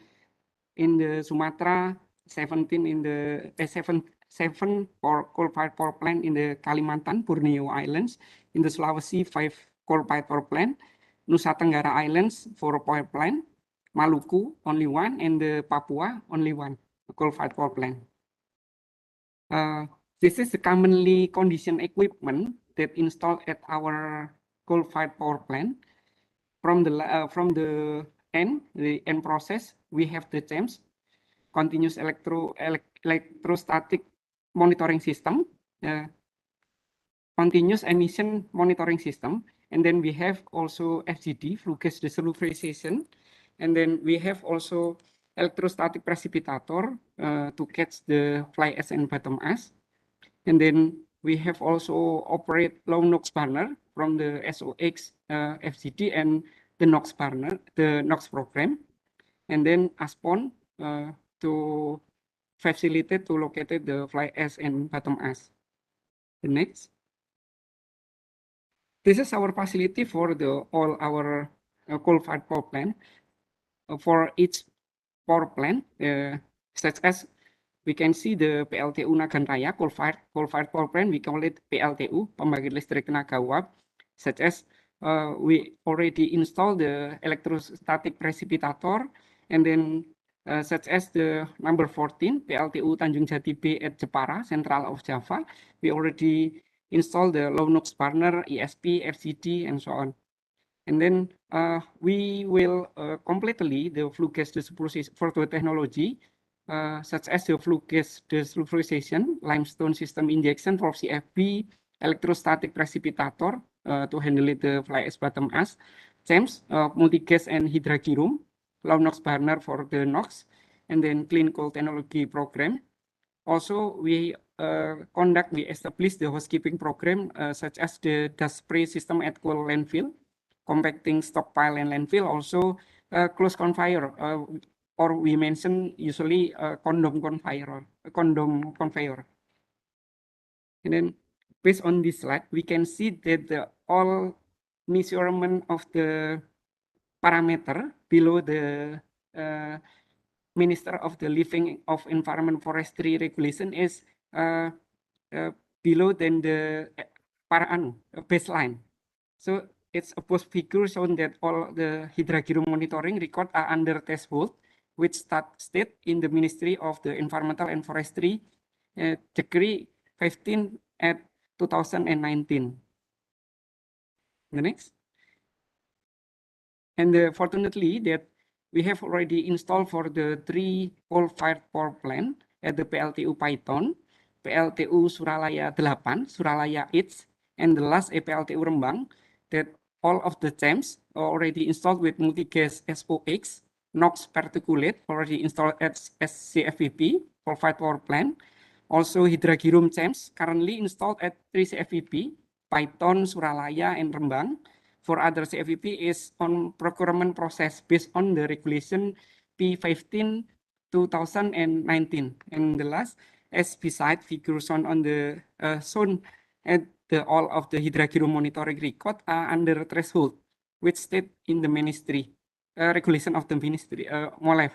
[SPEAKER 10] in the Sumatra, 17 in the seven coal-fired power plant in the Kalimantan, Borneo Islands, in the Sulawesi 5 coal-fired power plant, Nusa Tenggara Islands 4 power plant, Maluku only 1, and the Papua only 1 coal-fired power plant. This is the commonly conditioned equipment that installed at our coal-fired power plant. From the end process, we have the CEMS, continuous electrostatic monitoring system, continuous emission monitoring system, and then we have also FGD, flue gas desulfurization, and then we have also electrostatic precipitator to catch the fly ash and bottom ash. And then we have also operate low NOx burner from the SOX FGD and the NOx burner, the NOx program. And then ASPON to facilitate to locate the fly ash and bottom ash. The next. This is our facility for all our coal-fired power plant. For each power plant, such as we can see the PLTU Nagan Raya coal-fired power plant, we call it PLTU, Pembangkit Listrik Tenaga Uap, such as we already installed the electrostatic precipitator, and then such as the number 14, PLTU Tanjung Jati B at Jepara, Central of Java, we already installed the low NOx burner, ESP, FGD, and so on. And then we will completely the flue gas desulfurization for the technology, such as the flue gas desulfurization, limestone system injection for CFB, electrostatic precipitator to handle the fly ash bottom ash, CEMS, multi-gas and hydragium, low NOx burner for the NOx, and then clean coal technology program. Also, we establish the housekeeping program, such as the dust spray system at coal landfill, compacting stockpile and landfill, also close conveyor, or we mention usually condom conveyor. And then based on this slide, we can see that all measurement of the parameter below the Minister of the Living of Environment Forestry Regulation is below than the baseline. So it's a post figure shown that all the hydragium monitoring record are under threshold, which state in the Ministry of the Environmental and Forestry Decree 15 at 2019. The next. And fortunately that we have already installed for the 3 coal-fired power plant at the PLTU Paiton, PLTU Suralaya 8, Suralaya 8, and the last PLTU Rembang, that all of the CEMS are already installed with multi-gas SOX, NOx particulate already installed at CFVP, coal-fired power plant. Also hydragium CEMS currently installed at 3 CFVP, Paiton, Suralaya, and Rembang. For other CFVP is on procurement process based on the regulation P15 2019. And the last, as beside figure shown on the shown at all of the hydragium monitoring record are under threshold, which state in the ministry regulation of the ministry, MOLEF.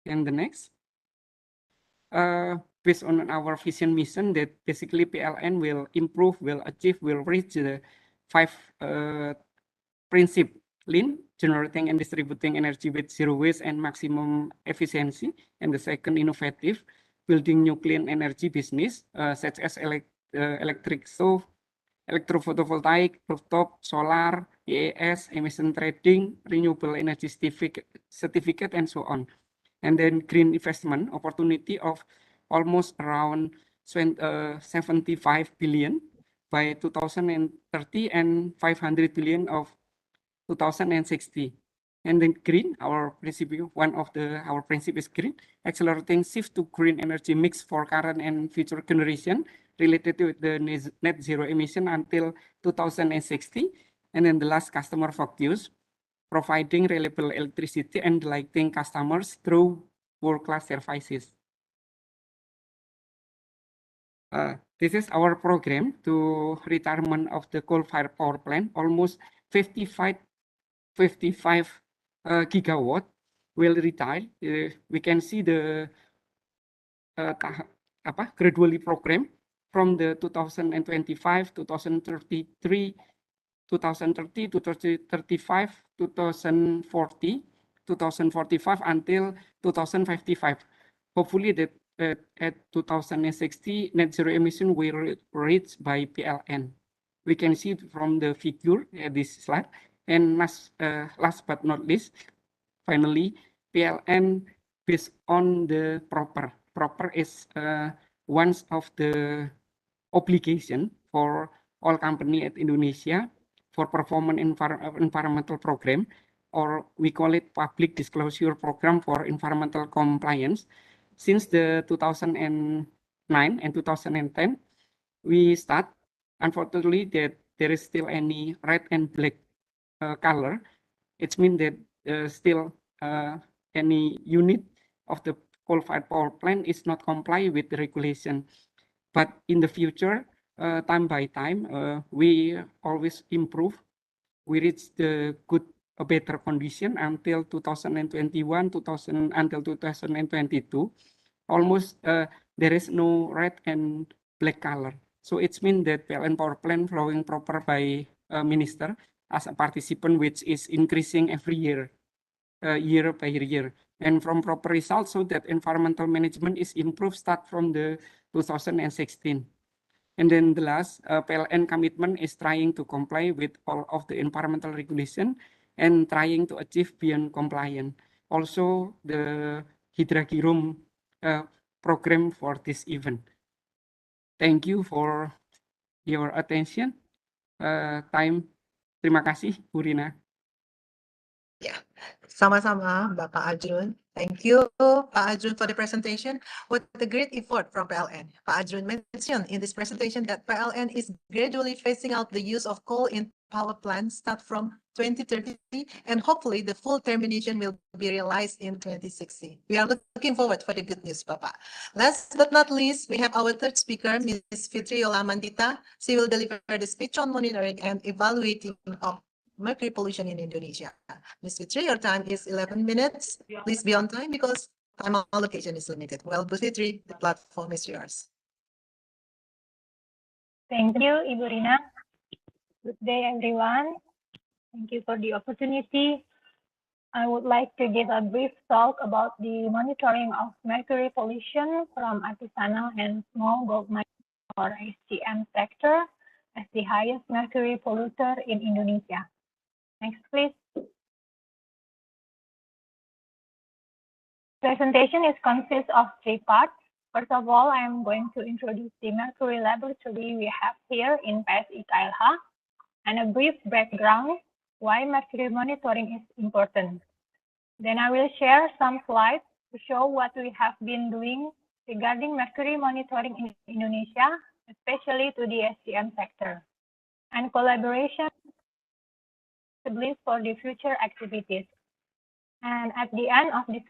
[SPEAKER 10] And the next, based on our vision mission that basically PLN will improve, will achieve, will reach the 5 principle: lean, generating and distributing energy with zero waste and maximum efficiency. And the second, innovative, building new clean energy business, such as electric stove, electrophotovoltaic, rooftop, solar, EAS, emission trading, renewable energy certificate, and so on. And then green investment opportunity of almost around 75 billion by 2030 and 500 billion of 2060. And then green, our principle, our principle is green, accelerating shift to green energy mix for current and future generation related to the net zero emission until 2060. And then the last, customer focus, providing reliable electricity and delighting customers through world-class services. This is our program to retirement of the coal-fired power plant. Almost 55 gigawatt will retire. We can see the gradually program from the 2025, 2033, 2030, 2035, 2040, 2045 until 2055. Hopefully that at 2060 net zero emission will reach by PLN. We can see from the figure at this slide. And last but not least, finally, PLN based on the proper is one of the obligation for all company at Indonesia for performance environmental program, or we call it public disclosure program for environmental compliance. Since the 2009 and 2010, we start. Unfortunately, that there is still any red and black color. It means that still any unit of the coal-fired power plant is not comply with the regulation. But in the future, time by time, we always improve. We reach the a better condition until 2021, until 2022. Almost there is no red and black color. So it means that PLN power plant flowing proper by minister as a participant, which is increasing every year, year by year. And from proper results, so that environmental management is improved start from the 2016. And then the last, PLN commitment is trying to comply with all of the environmental regulation and trying to achieve beyond compliant. Also, the Hydragirum program for this event. Thank you for your attention. Terima kasih, Bu Rina.
[SPEAKER 8] Ya, sama-sama Bapak Ajrun. Thank you, Pak Ajrun, for the presentation. What a great effort from PLN. Pak Ajrun mentioned in this presentation that PLN is gradually phasing out the use of coal in power plants start from 2030, and hopefully the full termination will be realized in 2060. We are looking forward for the good news, Bapak. Last but not least, we have our third speaker, Ms. Fitri Yolamandita. She will deliver the speech on monitoring and evaluating of mercury pollution in Indonesia. Ms. Fitri, your time is 11 minutes. Please be on time because time allocation is limited. Well, Bu Fitri, the platform is yours.
[SPEAKER 11] Thank you, Ibu Rina. Good day, everyone. Thank you for the opportunity. I would like to give a brief talk about the monitoring of mercury pollution from artisanal and small gold mining or ASGM sector as the highest mercury polluter in Indonesia. Next, please. Presentation is consists of 3 parts. First of all, I am going to introduce the Mercury Laboratory we have here in PSI KLH and a brief background why mercury monitoring is important. Then I will share some slides to show what we have been doing regarding mercury monitoring in Indonesia, especially to the ASGM sector, and collaboration for the future activities. And at the end of this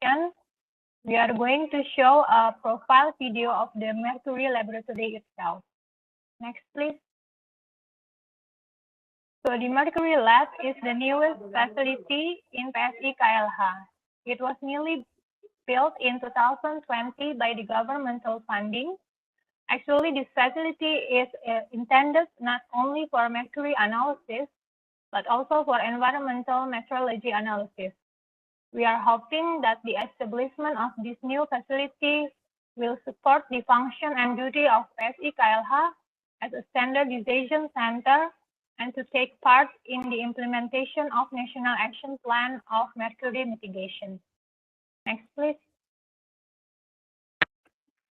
[SPEAKER 11] session, we are going to show a profile video of the Mercury Laboratory itself. Next, please. So the Mercury Lab is the newest facility in PSI KLH. It was newly built in 2020 by the governmental funding. Actually, this facility is intended not only for mercury analysis, but also for environmental metrology analysis. We are hoping that the establishment of this new facility will support the function and duty of PSI KLH as a standardization center and to take part in the implementation of National Action Plan of Mercury Mitigation. Next, please.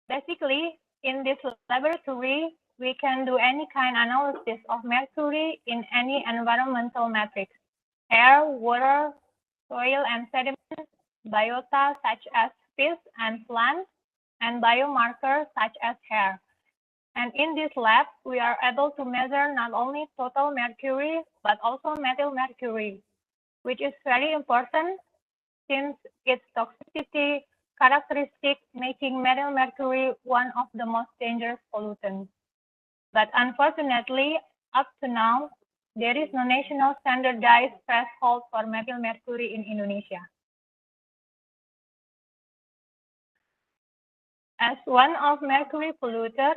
[SPEAKER 11] Basically, in this laboratory, we can do any kind of analysis of mercury in any environmental matrix: air, water, soil and sediment, biota such as fish and plants, and biomarkers such as hair. And in this lab, we are able to measure not only total mercury, but also methyl mercury, which is very important since its toxicity characteristic making methyl mercury one of the most dangerous pollutants. But unfortunately, up to now, there is no national standardized threshold for methyl mercury in Indonesia. As one of mercury polluter,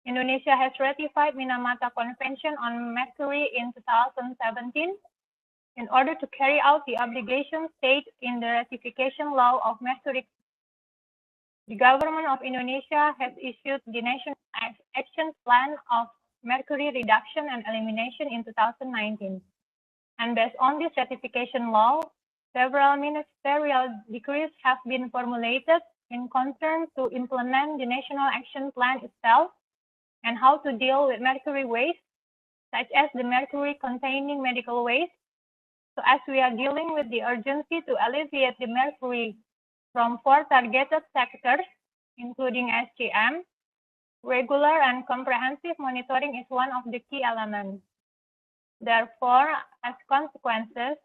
[SPEAKER 11] Indonesia has ratified Minamata Convention on Mercury in 2017 in order to carry out the obligations stated in the ratification law of mercury. The Government of Indonesia has issued the National Action Plan of Mercury Reduction and Elimination in 2019. And based on this ratification law, several ministerial decrees have been formulated in concern to implement the National Action Plan itself and how to deal with mercury waste, such as the mercury-containing medical waste. So as we are dealing with the urgency to alleviate the mercury from 4 targeted sectors, including ASGM, regular and comprehensive monitoring is one of the key elements. Therefore, as consequences,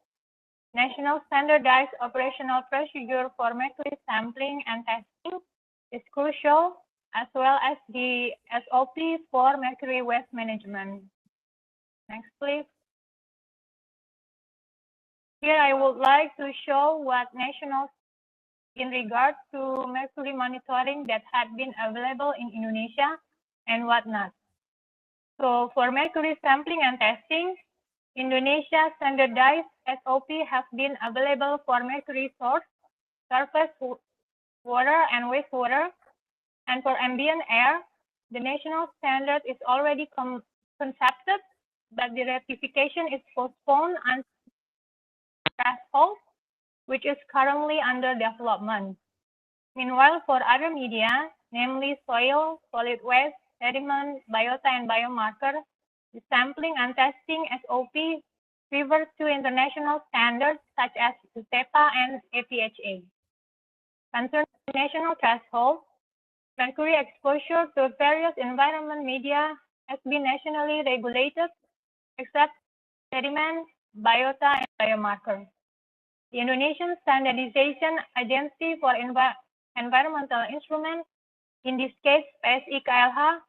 [SPEAKER 11] national standardized operational procedure for mercury sampling and testing is crucial, as well as the SOP for mercury waste management. Next, please. Here I would like to show what national in regard to mercury monitoring that had been available in Indonesia and what not. So for mercury sampling and testing, Indonesia standardized SOP have been available for mercury source, surface water, and wastewater. And for ambient air, the national standard is already concepted, but the ratification is postponed until threshold, which is currently under development. Meanwhile, for other media, namely soil, solid waste, sediment, biota, and biomarker, the sampling and testing SOP refers to international standards such as UTEPA and APHA. Concerning the national threshold, mercury exposure to various environment media has been nationally regulated, except sediment, biota, and biomarkers. The Indonesian Standardization Agency for Environmental Instruments, in this case PSI KLH,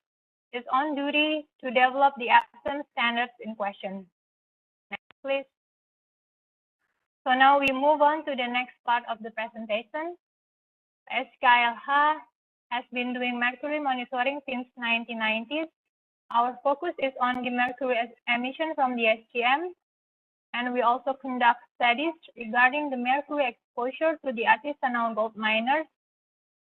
[SPEAKER 11] is on duty to develop the action standards in question. Next, please. So now we move on to the next part of the presentation. PSI KLH has been doing mercury monitoring since 1990s. Our focus is on the mercury emission from the ASGM, and we also conduct studies regarding the mercury exposure to the artisanal gold miners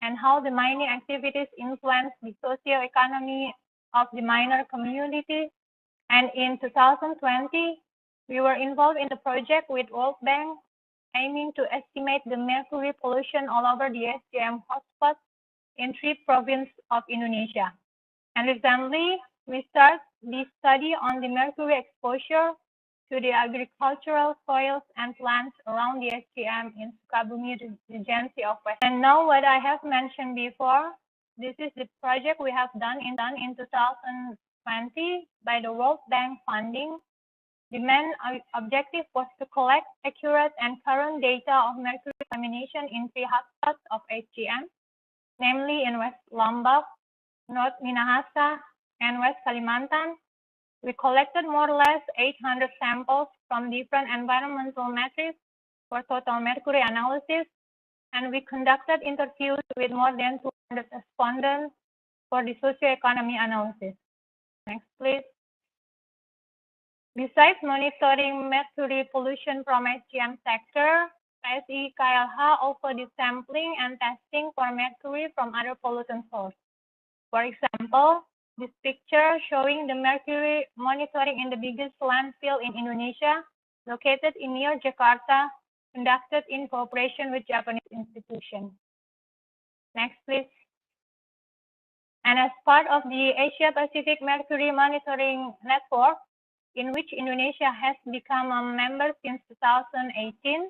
[SPEAKER 11] and how the mining activities influence the socio-economy of the miner community. And in 2020, we were involved in the project with World Bank, aiming to estimate the mercury pollution all over the ASGM hotspots in 3 provinces of Indonesia. And recently, we started the study on the mercury exposure to the agricultural soils and plants around the ASGM in Sukabumi Regency of West. And now what I have mentioned before, this is the project we have done in 2020 by the World Bank funding. The main objective was to collect accurate and current data of mercury contamination in 3 hotspots of ASGM, namely in West Lombok, North Minahasa, and West Kalimantan. We collected more or less 800 samples from different environmental metrics for total mercury analysis, and we conducted interviews with more than 200 respondents for the socioeconomy analysis. Next, please. Besides monitoring mercury pollution from ASGM sector, PSI KLH offer the sampling and testing for mercury from other pollutant sources. For example, this picture showing the mercury monitoring in the biggest landfill in Indonesia, located in near Jakarta, conducted in cooperation with Japanese institutions. Next, please. And as part of the Asia Pacific Mercury Monitoring Network, in which Indonesia has become a member since 2018,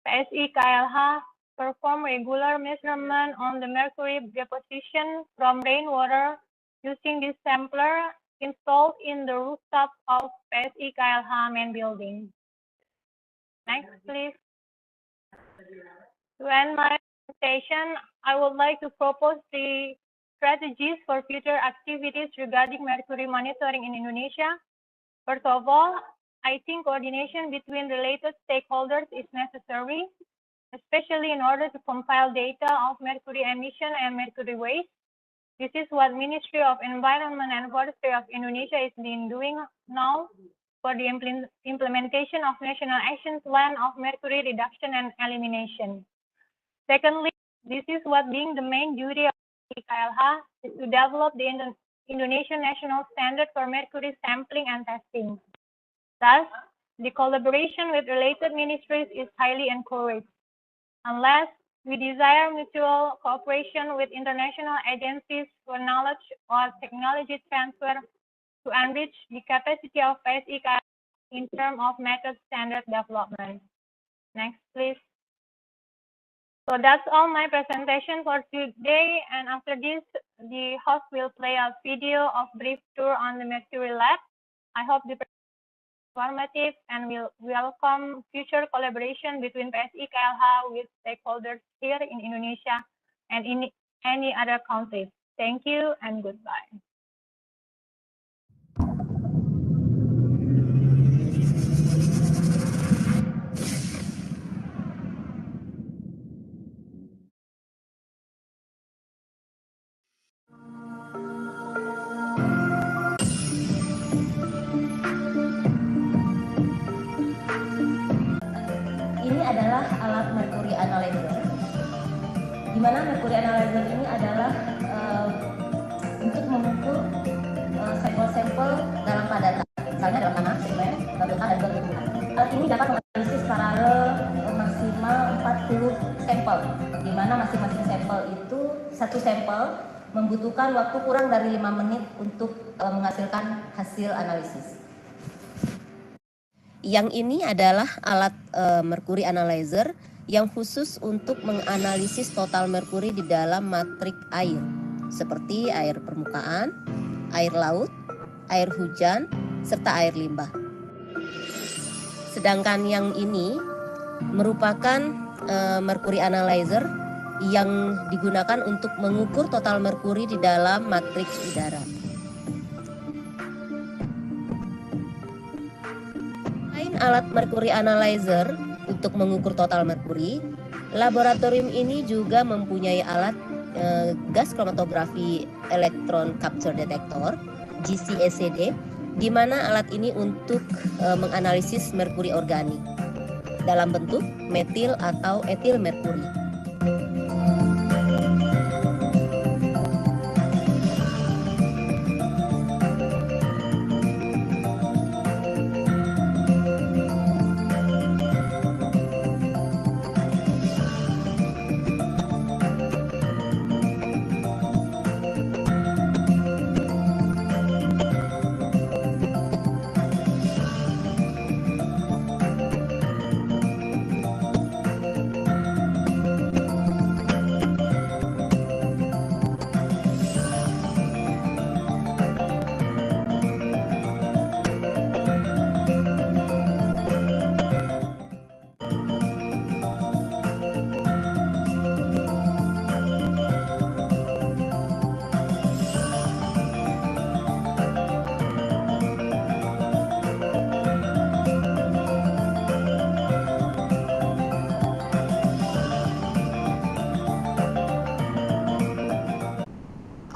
[SPEAKER 11] PSI KLH perform regular measurement on the mercury deposition from rainwater using this sampler installed in the rooftop of PSI KLH main building. Next, please. To end my presentation, I would like to propose the strategies for future activities regarding mercury monitoring in Indonesia. First of all, I think coordination between related stakeholders is necessary, especially in order to compile data of mercury emission and mercury waste. This is what Ministry of Environment and Forestry of Indonesia is doing now for the implementation of National Action Plan of Mercury Reduction and Elimination. Secondly, this is what being the main duty of KLH is to develop the Indonesian national standard for mercury sampling and testing. Thus, the collaboration with related ministries is highly encouraged. Unless we desire mutual cooperation with international agencies for knowledge or technology transfer to enrich the capacity of PSI in terms of method standard development. Next, please. So that's all my presentation for today. And after this, the host will play a video of brief tour on the Mercury Lab. I hope the presentation is informative and will welcome future collaboration between PSI KLH with stakeholders here in Indonesia and in any other countries. Thank you and goodbye.
[SPEAKER 12] Ini adalah alat mercury analyzer, di mana mercury analyzer ini adalah untuk mengukur sampel-sampel dalam padatan, misalnya dalam tanah, sedimen, batuan dan bertumbuhan. Alat ini dapat menganalisis paralel maksimal 40 sampel, di mana masing-masing sampel itu satu sampel membutuhkan waktu kurang dari 5 menit untuk menghasilkan hasil analisis. Yang ini adalah alat mercury analyzer yang khusus untuk menganalisis total merkuri di dalam matrik air, seperti air permukaan, air laut, air hujan, serta air limbah. Sedangkan yang ini merupakan mercury analyzer yang digunakan untuk mengukur total merkuri di dalam matriks udara. Alat mercury analyzer untuk mengukur total merkuri, laboratorium ini juga mempunyai alat gas kromatografi electron capture detector (GCECD), di mana alat ini untuk menganalisis merkuri organik dalam bentuk metil atau etil merkuri.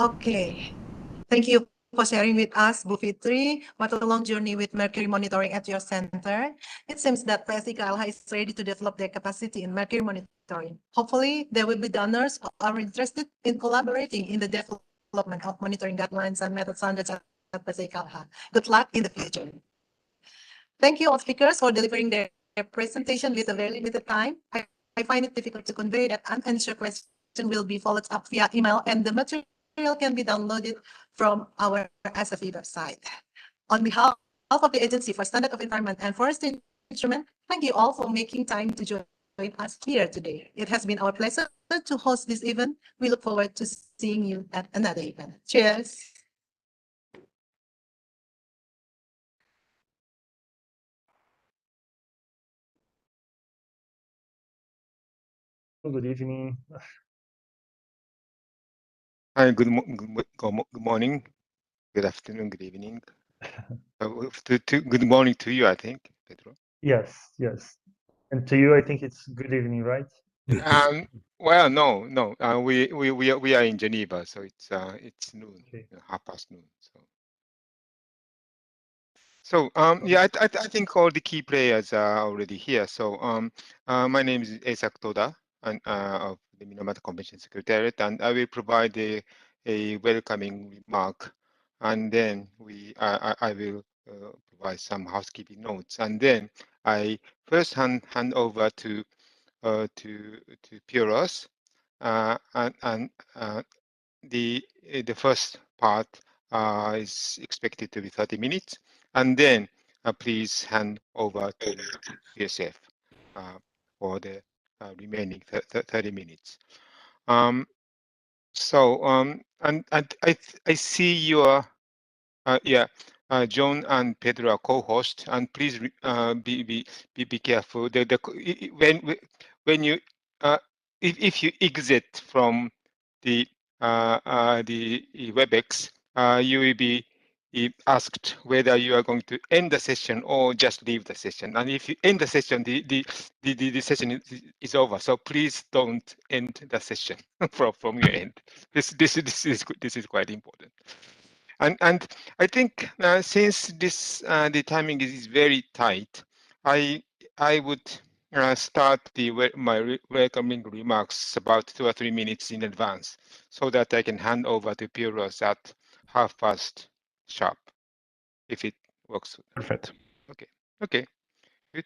[SPEAKER 8] Okay, thank you for sharing with us, Bu Fitri. What a long journey with mercury monitoring at your center. It seems that PSI KLH is ready to develop their capacity in mercury monitoring. Hopefully, there will be donors who are interested in collaborating in the development of monitoring guidelines and method standards at PSI KLH. Good luck in the future. Thank you all speakers for delivering their presentation with a very limited time. I find it difficult to convey that unanswered question will be followed up via email, and the material can be downloaded from our SFE website. On behalf of the Agency for Standard of Environment and Forestry Instrument, thank you all for making time to join us here today. It has been our pleasure to host this event. We look forward to seeing you at another event. Cheers.
[SPEAKER 13] Good evening.
[SPEAKER 14] Hi, good morning, good afternoon, good evening. Good morning to you, I think, Pedro.
[SPEAKER 13] Yes, yes. And to you, I think it's good evening, right?
[SPEAKER 14] Well, no. We are in Geneva, so it's noon,
[SPEAKER 13] Okay.
[SPEAKER 14] 12:30 noon. So yeah, I think all the key players are already here. So my name is Eisak Toda, and of the Minamata Convention Secretariat, and I will provide a welcoming remark, and then I will provide some housekeeping notes, and then I first hand over to Piros, and the first part is expected to be 30 minutes, and then please hand over to PSF for the remaining 30 minutes. And I see your John and Pedro are co-host, and please be careful. When you if you exit from the WebEx, you will be asked whether you are going to end the session or just leave the session. And if you end the session, the session is over. So please don't end the session from your end. This is quite important. And I think since the timing is very tight, I would start my welcoming remarks about 2 or 3 minutes in advance, so that I can hand over to Piros at 12:30 sharp, if it works.
[SPEAKER 13] Perfect.
[SPEAKER 14] Okay, good.